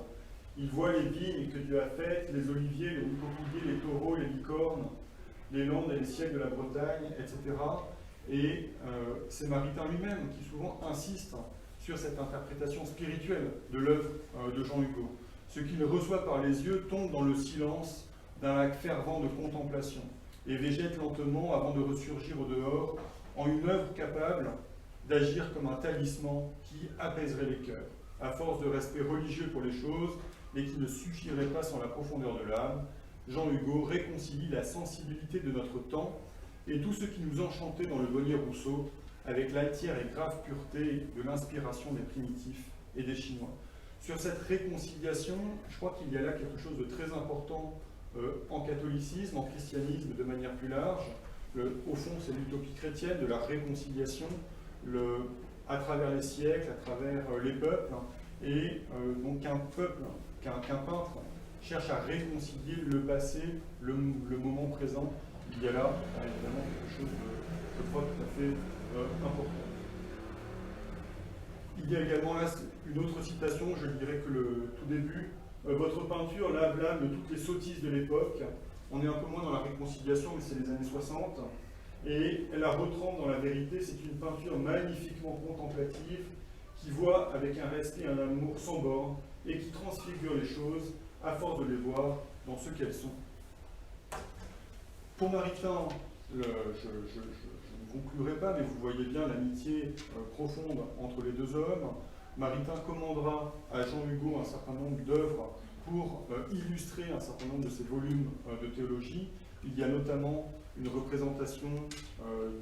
Il voit les vignes que Dieu a faites, les oliviers, les coquilliers, les taureaux, les licornes, les landes et les ciels de la Bretagne, etc. Et c'est Maritain lui-même qui souvent insiste sur cette interprétation spirituelle de l'œuvre de Jean Hugo. Ce qu'il reçoit par les yeux tombe dans le silence d'un lac fervent de contemplation et végète lentement avant de ressurgir au dehors en une œuvre capable d'agir comme un talisman qui apaiserait les cœurs, à force de respect religieux pour les choses, mais qui ne suffirait pas sans la profondeur de l'âme. Jean Hugo réconcilie la sensibilité de notre temps et tout ce qui nous enchantait dans le Bonnier Rousseau avec l'altière et grave pureté de l'inspiration des primitifs et des Chinois. sur cette réconciliation, je crois qu'il y a là quelque chose de très important en catholicisme, en christianisme de manière plus large. Au fond, c'est l'utopie chrétienne de la réconciliation à travers les siècles, à travers les peuples, et donc qu'un peuple, qu'un peintre cherche à réconcilier le passé, le moment présent. Il y a là évidemment quelque chose de, je crois, tout à fait important. Il y a également là une autre citation, je dirais que le tout début. Votre peinture là blâme de toutes les sottises de l'époque. On est un peu moins dans la réconciliation, mais c'est les années 60. Et elle la retrempe dans la vérité. C'est une peinture magnifiquement contemplative qui voit avec un respect et un amour sans borne et qui transfigure les choses à force de les voir dans ce qu'elles sont. Pour Maritain, je ne conclurai pas, mais vous voyez bien l'amitié profonde entre les deux hommes. Maritain commandera à Jean Hugo un certain nombre d'œuvres pour illustrer un certain nombre de ses volumes de théologie. Il y a notamment une représentation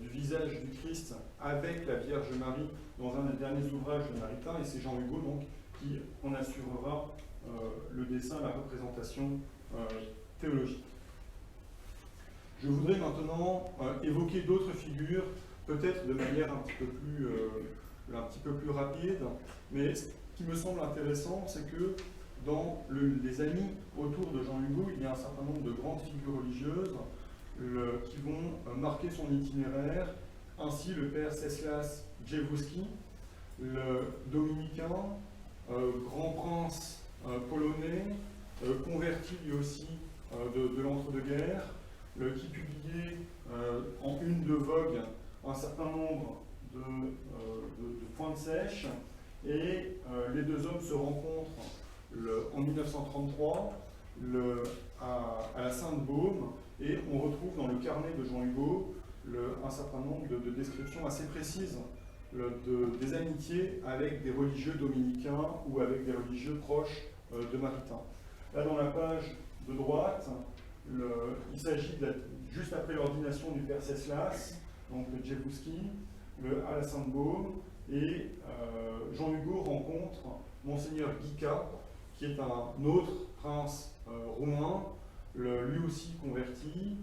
du visage du Christ avec la Vierge Marie dans un des derniers ouvrages de Maritain, et c'est Jean Hugo donc qui en assurera le dessin, la représentation théologique. Je voudrais maintenant évoquer d'autres figures, peut-être de manière un petit peu plus rapide, mais ce qui me semble intéressant, c'est que dans les amis autour de Jean Hugo, il y a un certain nombre de grandes figures religieuses qui vont marquer son itinéraire. Ainsi, le père Czesław Drzewuski, le dominicain, grand prince polonais, converti lui aussi de l'entre-deux-guerres, qui publiait en une de Vogue un certain nombre de pointes sèches, et les deux hommes se rencontrent en 1933 à la Sainte-Baume, et on retrouve dans le carnet de Jean Hugo un certain nombre de descriptions assez précises des amitiés avec des religieux dominicains ou avec des religieux proches de Maritain. Là, dans la page de droite, il s'agit juste après l'ordination du père Czesław, donc de Drzewuski, à la Sainte-Baume, et Jean Hugo rencontre Monseigneur Guica, qui est un autre prince roumain, lui aussi converti,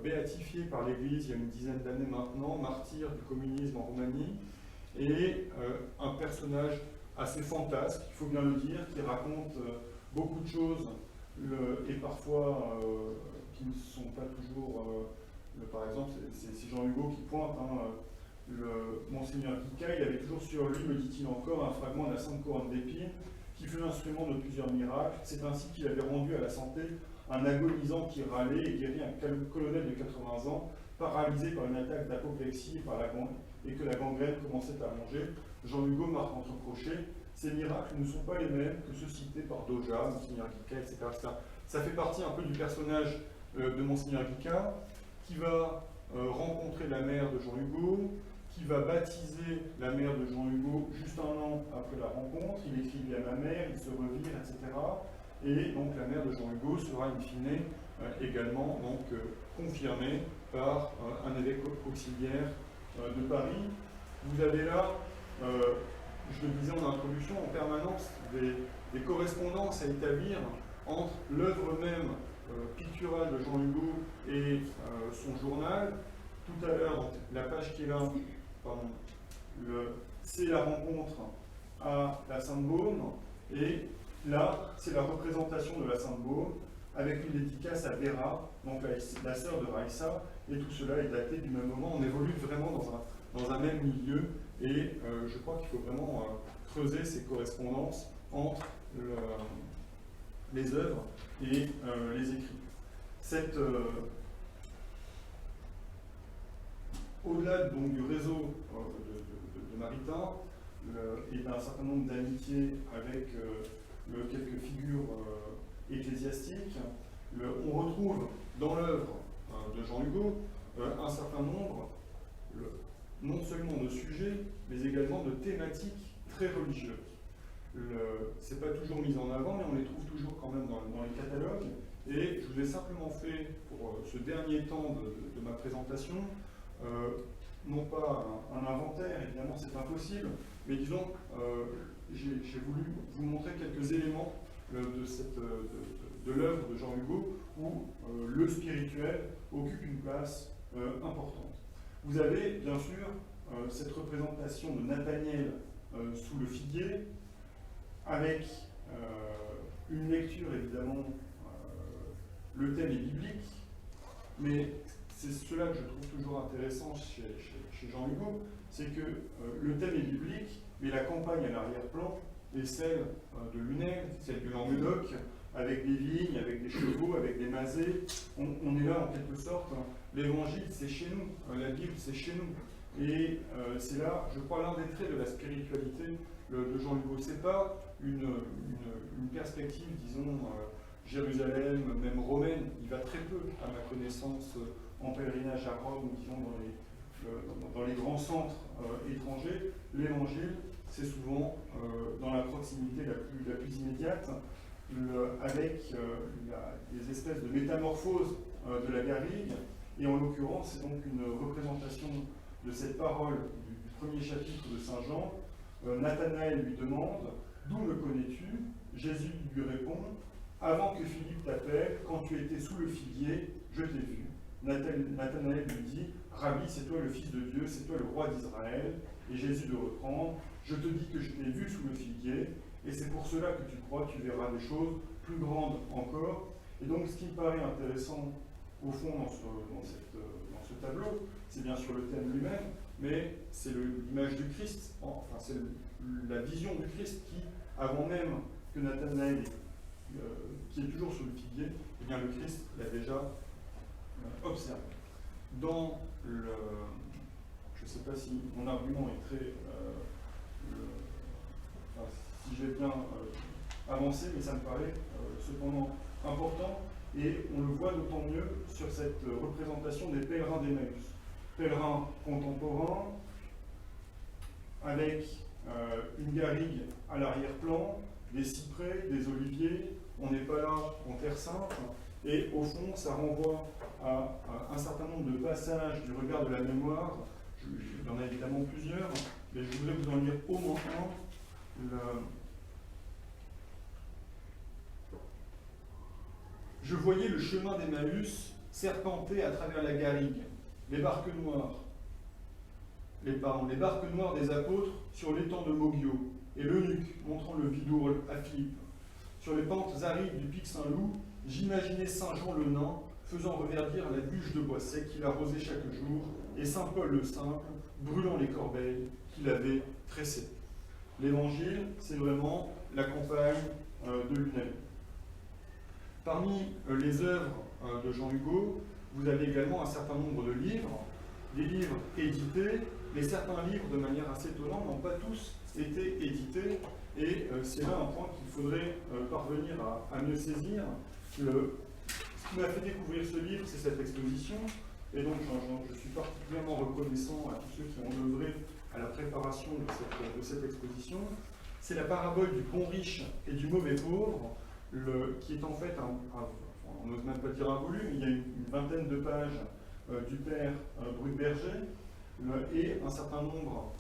béatifié par l'Église il y a une dizaine d'années maintenant, martyr du communisme en Roumanie, et un personnage assez fantasque, il faut bien le dire, qui raconte beaucoup de choses, et parfois qui ne sont pas toujours... par exemple, c'est Jean Hugo qui pointe, le Monseigneur Guica, il avait toujours sur lui, me dit-il encore, un fragment de la Sainte Couronne d'Épines, qui fut l'instrument de plusieurs miracles. C'est ainsi qu'il avait rendu à la santé un agonisant qui râlait et guéri un colonel de 80 ans, paralysé par une attaque d'apoplexie et que la gangrène commençait à manger. Jean Hugo marque entre crochets, ces miracles ne sont pas les mêmes que ceux cités par Doja, Monseigneur Guica, etc. Ça fait partie un peu du personnage de Monseigneur Guica, qui va rencontrer la mère de Jean Hugo, qui va baptiser la mère de Jean Hugo juste un an après la rencontre. Il écrit à ma mère, il se revire, etc. Et donc la mère de Jean Hugo sera in fine également confirmée par un évêque auxiliaire de Paris. Vous avez là, je le disais en introduction, en permanence des correspondances à établir entre l'œuvre même picturale de Jean Hugo et son journal. Tout à l'heure, la page qui est là, c'est la rencontre à la Sainte-Baume, et là, c'est la représentation de la Sainte-Baume avec une dédicace à Vera, donc la sœur de Raïssa, et tout cela est daté du même moment. On évolue vraiment dans un même milieu, et je crois qu'il faut vraiment creuser ces correspondances entre les œuvres et les écrits. Au-delà donc du réseau de Maritain et d'un certain nombre d'amitiés avec quelques figures ecclésiastiques, on retrouve dans l'œuvre de Jean Hugo un certain nombre, non seulement de sujets, mais également de thématiques très religieuses. Ce n'est pas toujours mis en avant, mais on les trouve toujours quand même dans les catalogues. Et je vous ai simplement fait, pour ce dernier temps de ma présentation, non pas un inventaire, évidemment c'est impossible, mais disons j'ai voulu vous montrer quelques éléments de l'œuvre de Jean Hugo où le spirituel occupe une place importante. Vous avez bien sûr cette représentation de Nathaniel sous le figuier, avec une lecture évidemment, le thème est biblique, mais c'est cela que je trouve toujours intéressant chez Jean Hugo, c'est que le thème est biblique, mais la campagne à l'arrière-plan est celle de Lunel, celle du Languedoc, avec des vignes, avec des chevaux, avec des masés. On est là en quelque sorte, hein. L'évangile c'est chez nous, la Bible c'est chez nous. Et c'est là, je crois, l'un des traits de la spiritualité de Jean Hugo. C'est pas une perspective, disons, Jérusalem, même romaine. Il va très peu, à ma connaissance, en pèlerinage à Rome, disons, dans les grands centres étrangers. L'évangile, c'est souvent dans la proximité la plus immédiate, avec des espèces de métamorphoses de la garrigue. Et en l'occurrence, c'est donc une représentation de cette parole du premier chapitre de Saint Jean. Nathanaël lui demande « D'où me connais-tu » Jésus lui répond « Avant que Philippe t'appelle, quand tu étais sous le figuier, je t'ai vu. » Nathanaël lui dit « Rabbi, c'est toi le Fils de Dieu, c'est toi le roi d'Israël. » Et Jésus de reprendre « Je te dis que je t'ai vu sous le figuier, et c'est pour cela que tu crois, tu verras des choses plus grandes encore. » Et donc ce qui me paraît intéressant au fond dans ce tableau, c'est bien sûr le thème lui-même, mais c'est l'image du Christ, enfin c'est la vision du Christ qui, avant même que Nathanaël, qui est toujours sous le figuier, eh bien le Christ l'a déjà observé. Dans le... Je ne sais pas si mon argument est très... enfin, si j'ai bien avancé, mais ça me paraît cependant important, et on le voit d'autant mieux sur cette représentation des pèlerins d'Emmaüs. Pèlerins contemporains, avec une garrigue à l'arrière-plan, des cyprès, des oliviers. On n'est pas là en Terre Sainte, et au fond, ça renvoie à un certain nombre de passages du regard de la mémoire. Il y en a évidemment plusieurs, mais je voudrais vous en lire au moins un. Je voyais le chemin d'Emmaüs serpenter à travers la garrigue, les barques noires, les barques noires des apôtres sur l'étang de Moghio, et l'eunuque montrant le Vidourle à Philippe. Sur les pentes arides du pic Saint-Loup, j'imaginais Saint Jean le Nain faisant reverdir la bûche de bois sec qu'il arrosait chaque jour, et Saint Paul le Simple brûlant les corbeilles qu'il avait tressées. L'évangile, c'est vraiment la campagne de Lunel. Parmi les œuvres de Jean Hugo, vous avez également un certain nombre de livres, des livres édités, mais certains livres, de manière assez étonnante, n'ont pas tous été édités, et c'est là un point qu'il faudrait parvenir à mieux saisir. Ce qui m'a fait découvrir ce livre, c'est cette exposition, et donc je suis particulièrement reconnaissant à tous ceux qui ont œuvré à la préparation de cette exposition. C'est la parabole du bon riche et du mauvais pauvre, qui est en fait, on n'ose même pas dire un volume, il y a une vingtaine de pages du père Brugberger et un certain nombre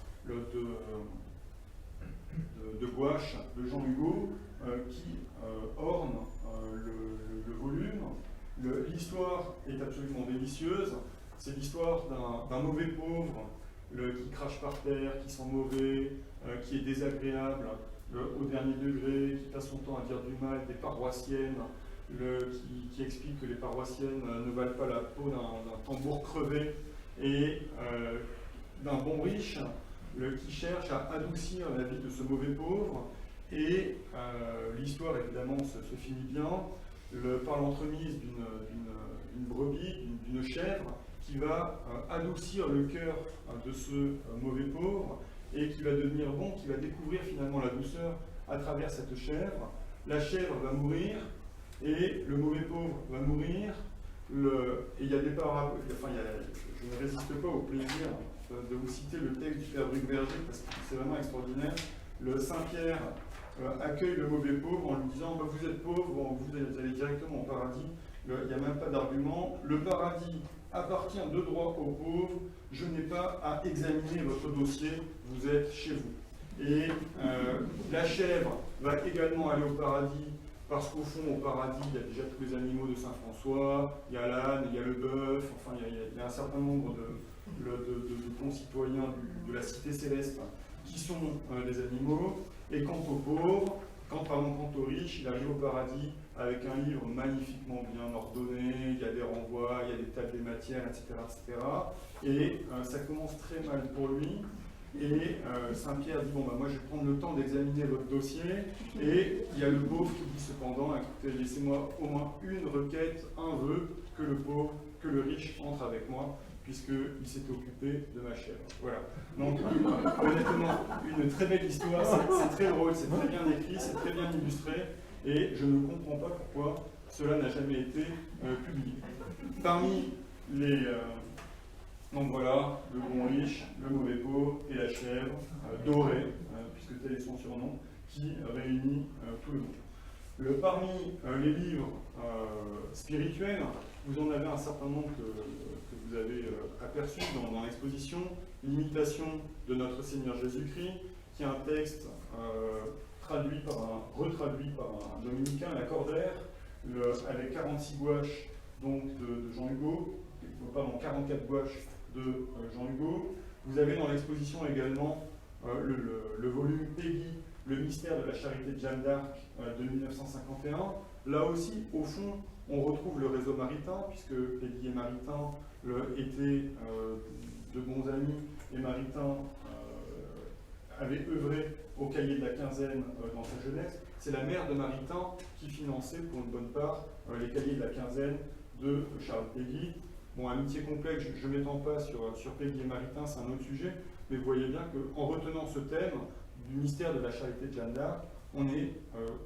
de gouaches de Jean Hugo qui ornent le volume. L'histoire est absolument délicieuse. C'est l'histoire d'un mauvais pauvre qui crache par terre, qui sent mauvais, qui est désagréable au dernier degré, qui passe son temps à dire du mal des paroissiennes, qui explique que les paroissiennes ne valent pas la peau d'un tambour crevé, et d'un bon riche qui cherche à adoucir la vie de ce mauvais pauvre. Et l'histoire, évidemment, se finit bien par l'entremise d'une brebis, d'une chèvre, qui va adoucir le cœur de ce mauvais pauvre, et qui va devenir bon, qui va découvrir finalement la douceur à travers cette chèvre. La chèvre va mourir, et le mauvais pauvre va mourir. Et il y a des paraboles, enfin, je ne résiste pas au plaisir de vous citer le texte du père Brugberger, parce que c'est vraiment extraordinaire. Le Saint-Pierre accueille le mauvais pauvre en lui disant bah, « Vous êtes pauvre, bon, vous allez directement au paradis ». Il n'y a même pas d'argument. Le paradis appartient de droit aux pauvres. Je n'ai pas à examiner votre dossier, vous êtes chez vous. Et la chèvre va également aller au paradis, parce qu'au fond, au paradis, il y a déjà tous les animaux de Saint François, il y a l'âne, il y a le bœuf, enfin, il y a un certain nombre de concitoyens de la cité céleste qui sont des animaux. Et quant aux pauvres, quant aux riches, il arrive au paradis avec un livre magnifiquement bien ordonné, il y a des renvois, il y a des tables des matières, etc. etc. Et ça commence très mal pour lui. Et Saint-Pierre dit, bon, bah, moi je vais prendre le temps d'examiner votre dossier. Et il y a le pauvre qui dit cependant, écoutez, laissez-moi au moins une requête, un vœu, que le riche entre avec moi, puisqu'il s'est occupé de ma chèvre. Voilà. Donc, honnêtement, une très belle histoire, c'est très drôle, c'est très bien écrit, c'est très bien illustré, et je ne comprends pas pourquoi cela n'a jamais été publié. Parmi les... donc voilà, le bon riche, le mauvais pauvre et la chèvre dorée, puisque tel est son surnom, qui réunit tout le monde. Parmi les livres spirituels, vous en avez un certain nombre que vous avez aperçu dans l'exposition, L'imitation de notre Seigneur Jésus-Christ, qui est un texte retraduit par un dominicain, Lacordaire, avec 46 gouaches donc, de Jean Hugo, pardon, 44 gouaches de Jean Hugo. Vous avez dans l'exposition également le volume Peggy, le mystère de la charité de Jeanne d'Arc de 1951. Là aussi, au fond, on retrouve le réseau maritain, puisque Peggy et Maritain étaient de bons amis, et Maritain avait œuvré au cahier de la quinzaine dans sa jeunesse. C'est la mère de Maritain qui finançait pour une bonne part les cahiers de la quinzaine de Charles Peggy. Bon, amitié complexe, je ne m'étends pas sur Peggy et Maritain, c'est un autre sujet, mais vous voyez bien qu'en retenant ce thème du mystère de la charité de Jeanne d'Arc, on est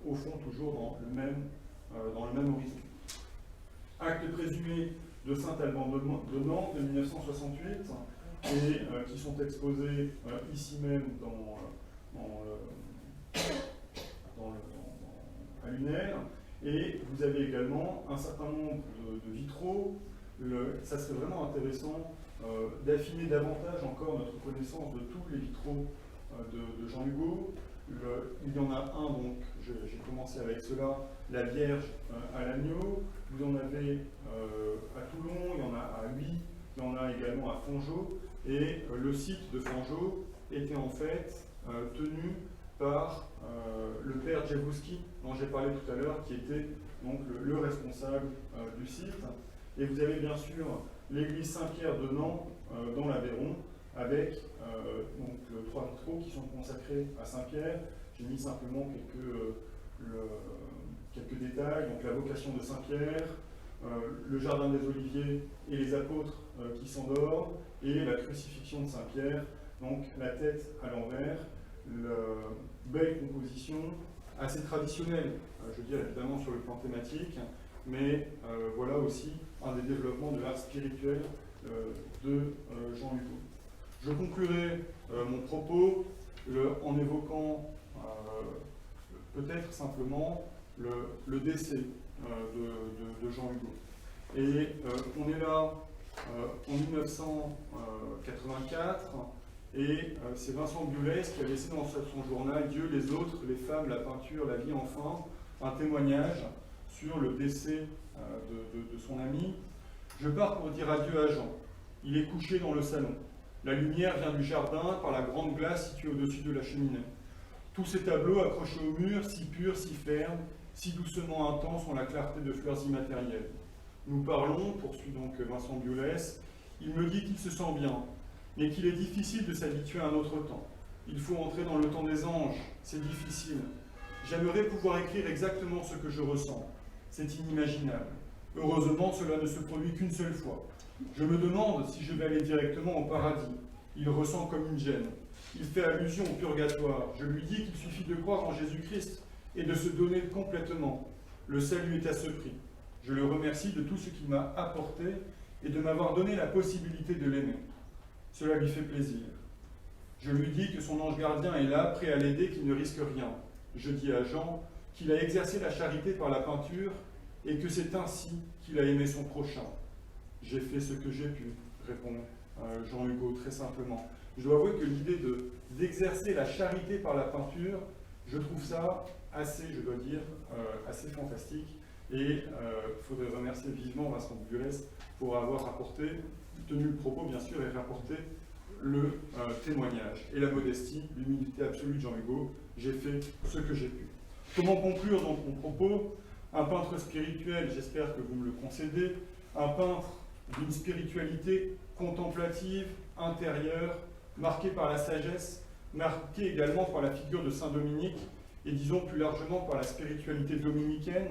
au fond toujours dans le même horizon. Actes présumés de Saint-Alban de Nantes de 1968, et qui sont exposés ici même à l'UNEL. Et vous avez également un certain nombre de vitraux. Ça serait vraiment intéressant d'affiner davantage encore notre connaissance de tous les vitraux de Jean Hugo. Il y en a un, donc j'ai commencé avec cela, la Vierge à l'agneau. Vous en avez à Toulon, il y en a à Huy, il y en a également à Fongeau. Et le site de Fongeau était en fait tenu par le père Djebouski, dont j'ai parlé tout à l'heure, qui était donc le responsable du site. Et vous avez bien sûr l'église Saint-Pierre de Nantes dans l'Aveyron, avec donc, 3 vitraux qui sont consacrés à Saint-Pierre. J'ai mis simplement quelques détails, donc la vocation de Saint-Pierre, le jardin des Oliviers et les apôtres qui s'endorment, et la crucifixion de Saint-Pierre, donc la tête à l'envers, belle composition, assez traditionnelle, je veux dire évidemment sur le plan thématique, mais voilà aussi un des développements de l'art spirituel de Jean Hugo. Je conclurai mon propos en évoquant peut-être simplement le décès de Jean Hugo. Et on est là en 1984, et c'est Vincent Biolès qui a laissé dans son journal « Dieu, les autres, les femmes, la peinture, la vie enfin », un témoignage sur le décès de son ami. Je pars pour dire adieu à Jean. Il est couché dans le salon. La lumière vient du jardin par la grande glace située au-dessus de la cheminée. Tous ces tableaux accrochés au mur, si purs, si fermes, si doucement intenses, ont la clarté de fleurs immatérielles. Nous parlons, poursuit donc Vincent Biolès, il me dit qu'il se sent bien, mais qu'il est difficile de s'habituer à un autre temps. Il faut entrer dans le temps des anges, c'est difficile. J'aimerais pouvoir écrire exactement ce que je ressens. C'est inimaginable. Heureusement, cela ne se produit qu'une seule fois. Je me demande si je vais aller directement au paradis. Il ressent comme une gêne. Il fait allusion au purgatoire. Je lui dis qu'il suffit de croire en Jésus-Christ et de se donner complètement. Le salut est à ce prix. Je le remercie de tout ce qu'il m'a apporté et de m'avoir donné la possibilité de l'aimer. Cela lui fait plaisir. Je lui dis que son ange gardien est là, prêt à l'aider, qu'il ne risque rien. Je dis à Jean qu'il a exercé la charité par la peinture et que c'est ainsi qu'il a aimé son prochain. J'ai fait ce que j'ai pu, répond Jean Hugo très simplement. je dois avouer que l'idée d'exercer la charité par la peinture, je trouve ça assez, je dois dire, assez fantastique. Et il faudrait remercier vivement Vincent Burès pour avoir tenu le propos bien sûr, et rapporté le témoignage. Et la modestie, l'humilité absolue de Jean Hugo, j'ai fait ce que j'ai pu. Comment conclure donc mon propos? Un peintre spirituel, j'espère que vous me le concédez, un peintre d'une spiritualité contemplative, intérieure, marquée par la sagesse, marquée également par la figure de Saint Dominique, et disons plus largement par la spiritualité dominicaine.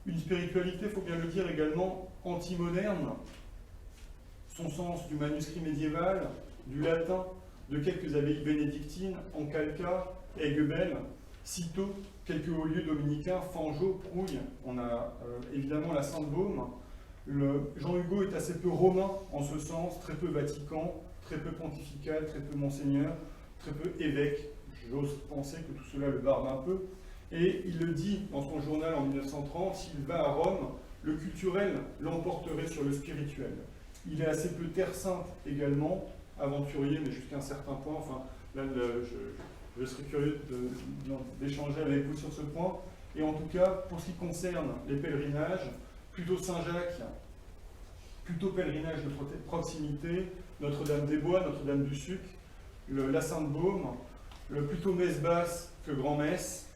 Une spiritualité, il faut bien le dire, également anti-moderne. Son sens du manuscrit médiéval, du latin, de quelques abbayes bénédictines, Ancalca, Aiguebel, Cîteaux, quelques hauts lieux dominicains, Fangeau, Prouille, on a évidemment la Sainte-Baume. Jean Hugo est assez peu romain en ce sens, très peu Vatican, très peu pontifical, très peu monseigneur, très peu évêque. J'ose penser que tout cela le barbe un peu. Et il le dit dans son journal en 1930, s'il va à Rome, le culturel l'emporterait sur le spirituel. Il est assez peu terre sainte également, aventurier, mais jusqu'à un certain point. Enfin, là, je serais curieux d'échanger avec vous sur ce point. Et en tout cas, pour ce qui concerne les pèlerinages, plutôt Saint-Jacques, plutôt pèlerinage de proximité, Notre-Dame-des-Bois, Notre-Dame du Suc, la Sainte-Baume, plutôt messe-basse que grand-messe,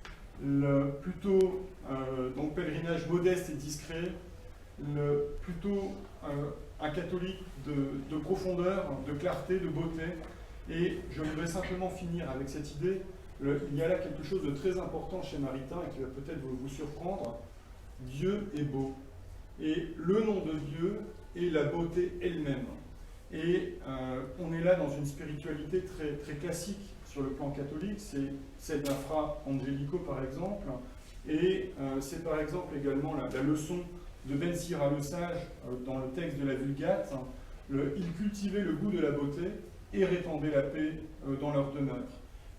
plutôt donc pèlerinage modeste et discret, plutôt un catholique de profondeur, de clarté, de beauté. Et je voudrais simplement finir avec cette idée. Il y a là quelque chose de très important chez Maritain et qui va peut-être vous surprendre. Dieu est beau. Et le nom de Dieu est la beauté elle-même. Et on est là dans une spiritualité très, très classique sur le plan catholique. C'est celle d'un Fra Angelico par exemple. Et c'est par exemple également la leçon de Ben Sira le Sage dans le texte de la Vulgate. Il cultivait le goût de la beauté et répandait la paix dans leur demeure.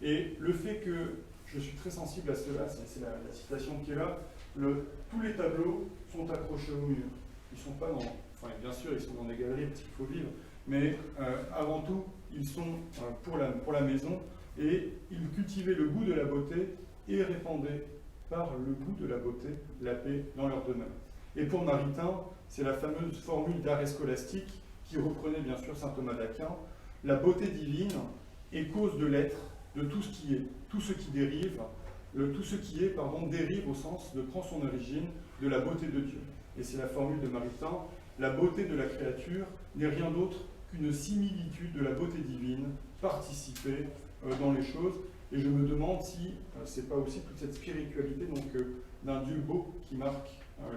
Et le fait que je suis très sensible à cela, c'est la citation qui est là, tous les tableaux sont accrochés au mur. Ils sont pas dans, enfin bien sûr ils sont dans des galeries parce qu'il faut vivre, mais avant tout ils sont pour la maison, et ils cultivaient le goût de la beauté et répandaient par le goût de la beauté la paix dans leur demeure. Et pour Maritain, c'est la fameuse formule d'arrêt scolastique qui reprenait bien sûr saint Thomas d'Aquin: la beauté divine est cause de l'être, de tout ce qui est, tout ce qui dérive, tout ce qui est, dérive au sens de prend son origine de la beauté de Dieu. Et c'est la formule de Maritain: la beauté de la créature n'est rien d'autre qu'une similitude de la beauté divine participée dans les choses. Et je me demande si c'est pas aussi toute cette spiritualité donc d'un Dieu beau qui marque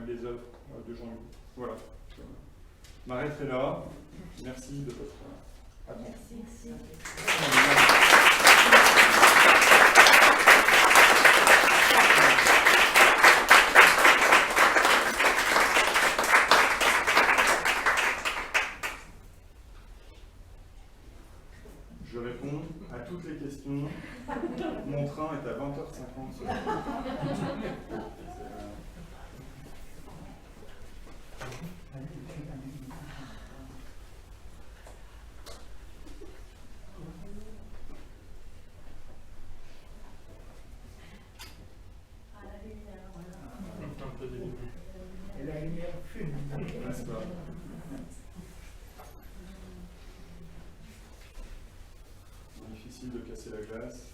les œuvres de Jean Hugo. Voilà. Je m'arrêterai là. Merci de votre attention. Merci. Je réponds à toutes les questions. Mon train est à 20h50 ce soir. Et la lumière fume. N'est-ce pas? Difficile de casser la glace.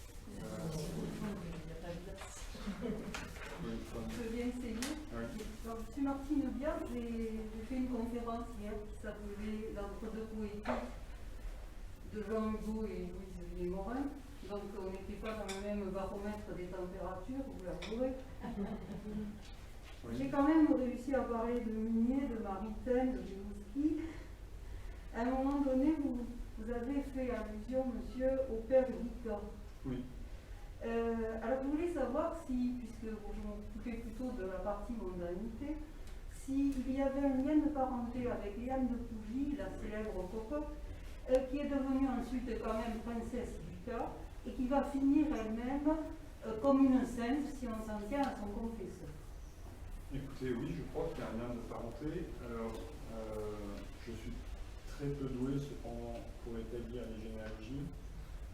Je viens essayer. Oui. Donc, je suis Martine Biard, j'ai fait une conférence hier qui s'appelait L'entre-deux poétique de Jean Hugo et Louise Morin. Donc on n'était pas dans le même baromètre des températures, vous l'avouerez. Oui. J'ai quand même réussi à parler de Mignet, de Maritain, de Rimouski. À un moment donné, vous avez fait allusion, monsieur, au père Victor. Oui. Alors je voulais savoir si, puisque vous m'occupez plutôt de la partie mondanité, s'il y avait un lien de parenté avec Liane de Pougy, la célèbre cocotte, qui est devenue ensuite quand même princesse Victor, et qui va finir elle-même comme une sainte si on s'en tient à son confesseur. Écoutez, oui, je crois qu'il y a un lien de parenté. Alors, je suis très peu doués cependant pour établir les généalogies.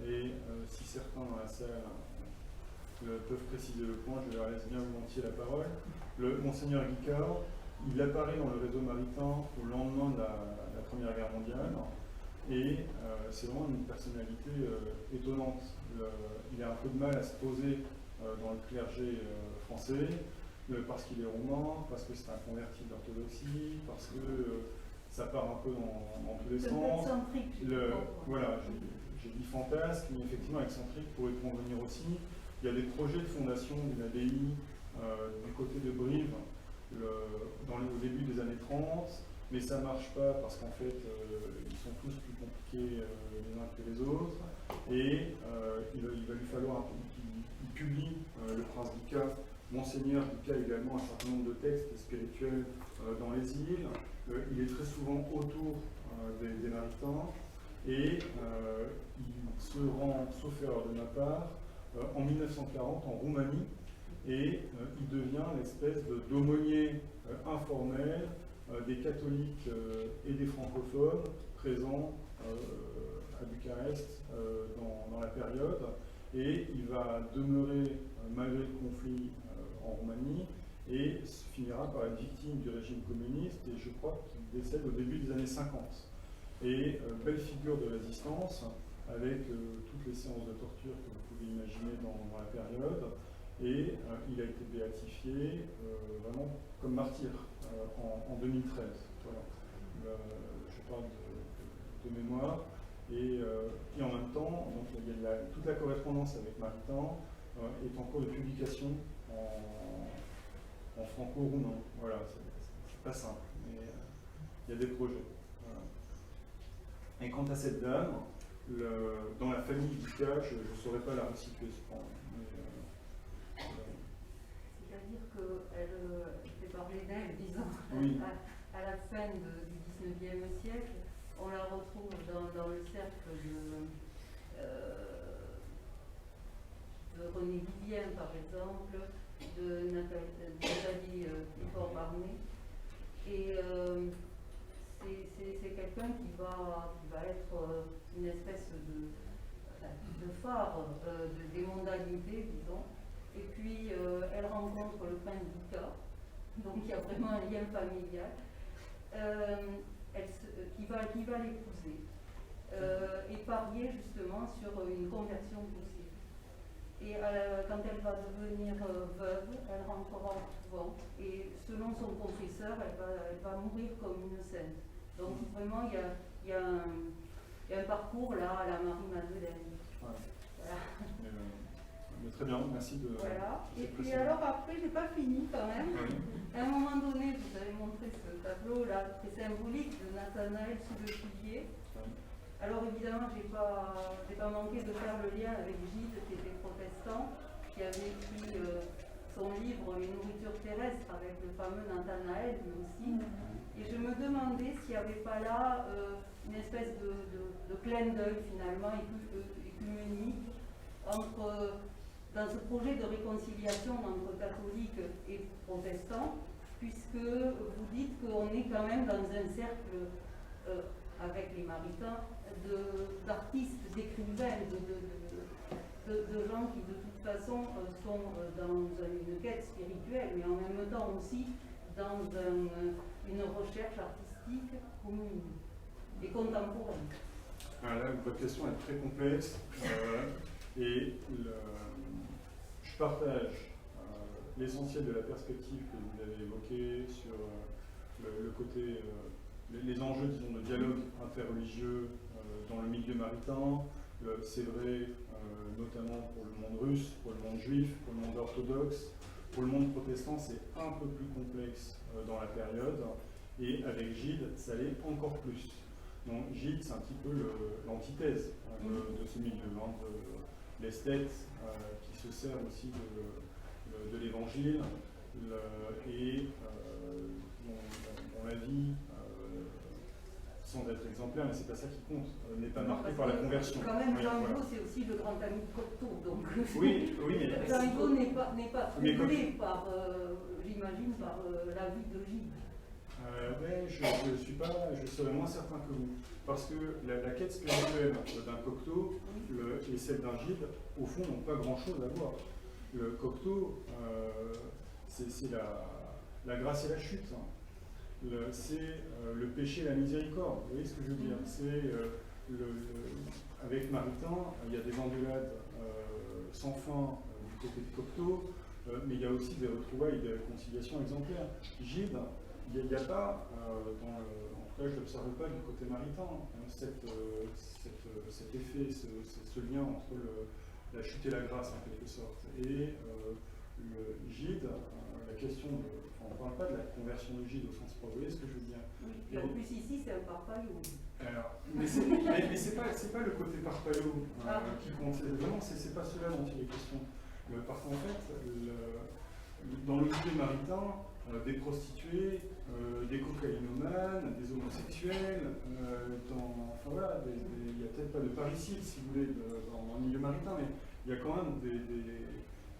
Et si certains dans la salle peuvent préciser le point, je leur laisse bien volontiers la parole. Monseigneur Guicard, il apparaît dans le réseau maritain au lendemain de la Première Guerre mondiale. Et c'est vraiment une personnalité étonnante. Il a un peu de mal à se poser dans le clergé français, parce qu'il est roumain, parce que c'est un converti de l'orthodoxie, parce que ça part un peu dans tous les sens. Voilà, j'ai dit fantasque, mais effectivement excentrique pourrait convenir aussi. Il y a des projets de fondation d'une abbaye du côté de Brive au début des années 30, mais ça ne marche pas parce qu'en fait ils sont tous plus compliqués les uns que les autres. Et il va lui falloir qu'il publie le prince Guicard. Monseigneur Guicard également un certain nombre de textes spirituels dans les îles. Il est très souvent autour des maritains. Et il se rend, sauf erreur de ma part, en 1940 en Roumanie, et il devient l'espèce d'aumônier informel des catholiques et des francophones présents à Bucarest dans la période. Et il va demeurer, malgré le conflit, en Roumanie, et finira par être victime du régime communiste, et je crois qu'il décède au début des années 50. Et belle figure de résistance, avec toutes les séances de torture que vous pouvez imaginer dans la période. Et il a été béatifié vraiment comme martyr en 2013. Voilà. Je parle de mémoire. Et en même temps, donc, il y a toute la correspondance avec Maritain est en cours de publication en franco-roumain. Voilà, c'est pas simple, mais il y a des projets. Voilà. Et quant à cette dame, dans la famille Guicard, je ne saurais pas la resituer cependant. C'est-à-dire qu'elle fait parler d'elle, disons, oui. à la fin du XIXe siècle. On la retrouve dans le cercle de René Vivien, par exemple, de Nathalie Picard-Barnet. Et c'est quelqu'un qui va être une espèce de phare des mondanités, disons. Et puis, elle rencontre le prince Guicard, donc il y a vraiment un lien familial, qui va l'épouser et parier justement sur une conversion possible. Et quand elle va devenir veuve, elle rentrera au couvent, et selon son confesseur, elle va mourir comme une sainte. Donc vraiment, il y a un parcours là à la Marie-Madeleine. Ouais. Voilà. Mais très bien, merci de. Voilà. Et puis alors après, j'ai pas fini quand même. Oui. À un moment donné, vous avez montré ce tableau là très symbolique de Nathanaël sous le pilier. Oui. Alors évidemment, j'ai pas manqué de faire le lien avec Gide, qui était protestant, qui avait écrit son livre Les nourritures terrestres avec le fameux Nathanaël lui aussi. Et je me demandais s'il n'y avait pas là une espèce de clin d'œil finalement écuménique dans ce projet de réconciliation entre catholiques et protestants, puisque vous dites qu'on est quand même dans un cercle avec les maritains d'artistes, d'écrivains, de gens qui de toute façon sont dans une quête spirituelle, mais en même temps aussi dans une recherche artistique commune et contemporaine. Alors là, votre question est très complexe et je partage l'essentiel de la perspective que vous avez évoquée sur le côté, les enjeux, disons, de dialogue interreligieux dans le milieu maritain. C'est vrai notamment pour le monde russe, pour le monde juif, pour le monde orthodoxe. Pour le monde protestant, c'est un peu plus complexe dans la période. Et avec Gide, ça l'est encore plus. Donc Gide, c'est un petit peu l'antithèse de ce milieu, de l'esthète qui se sert aussi de l'évangile et dont la vie, sans être exemplaire, mais c'est pas ça qui compte, n'est pas marquée par la conversion. Quand même, Jean Hugo, c'est aussi le grand ami de Cocteau, donc oui, Jean Hugo n'est pas troublé par, j'imagine, par la vie de Gide. Rabelais, je serais moins certain que vous. Parce que la quête spirituelle d'un Cocteau et celle d'un Gide, au fond, n'ont pas grand-chose à voir. Le Cocteau, c'est la grâce et la chute. Hein. C'est le péché et la miséricorde. Vous voyez ce que je veux dire? C'est avec Maritain, il y a des engueulades sans fin du côté de Cocteau, mais il y a aussi des retrouvailles et des réconciliations exemplaires. Gide, il n'y a pas, en tout cas je n'observe pas du côté maritain, cet effet, ce lien entre la chute et la grâce en quelque sorte. Et le Gide, la question on ne parle pas de la conversion de Gide au sens propre, vous voyez ce que je veux dire? Oui, et en plus ici c'est un parpaillot. Mais c'est pas le côté parpaillot qui compte, c'est pas cela dont il est question. Parce qu'en fait, dans le milieu maritain, des prostituées, des cocaïnomanes, des homosexuels, enfin voilà, il n'y a peut-être pas de parricide si vous voulez dans le milieu maritain, mais il y a quand même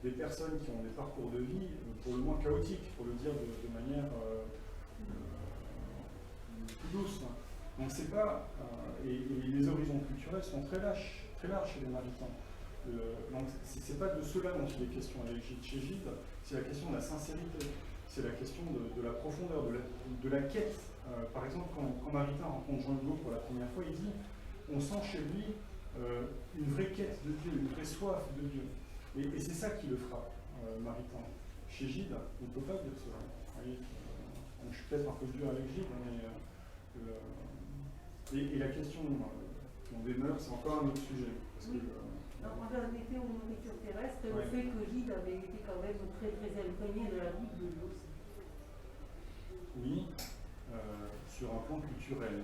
des personnes qui ont des parcours de vie pour le moins chaotiques, pour le dire de manière plus douce. Donc c'est pas, et les horizons culturels sont très larges chez les maritains. Donc c'est pas de cela dont il est question avec Gide. Chez Gide, c'est la question de la sincérité, c'est la question de la profondeur, de la quête. Par exemple, quand Maritain rencontre Jean Hugo pour la première fois, il dit on sent chez lui une vraie quête de Dieu, une vraie soif de Dieu. Et c'est ça qui le frappe, Maritain. Chez Gide, on ne peut pas dire cela. Je suis peut-être un peu dur avec Gide, mais et la question des mœurs, c'est encore un autre sujet. Parce que, on en était aux nourritures terrestres, et ouais. le fait que Gide avait été quand même très très imprégné de la Bible aussi. Oui, sur un plan culturel.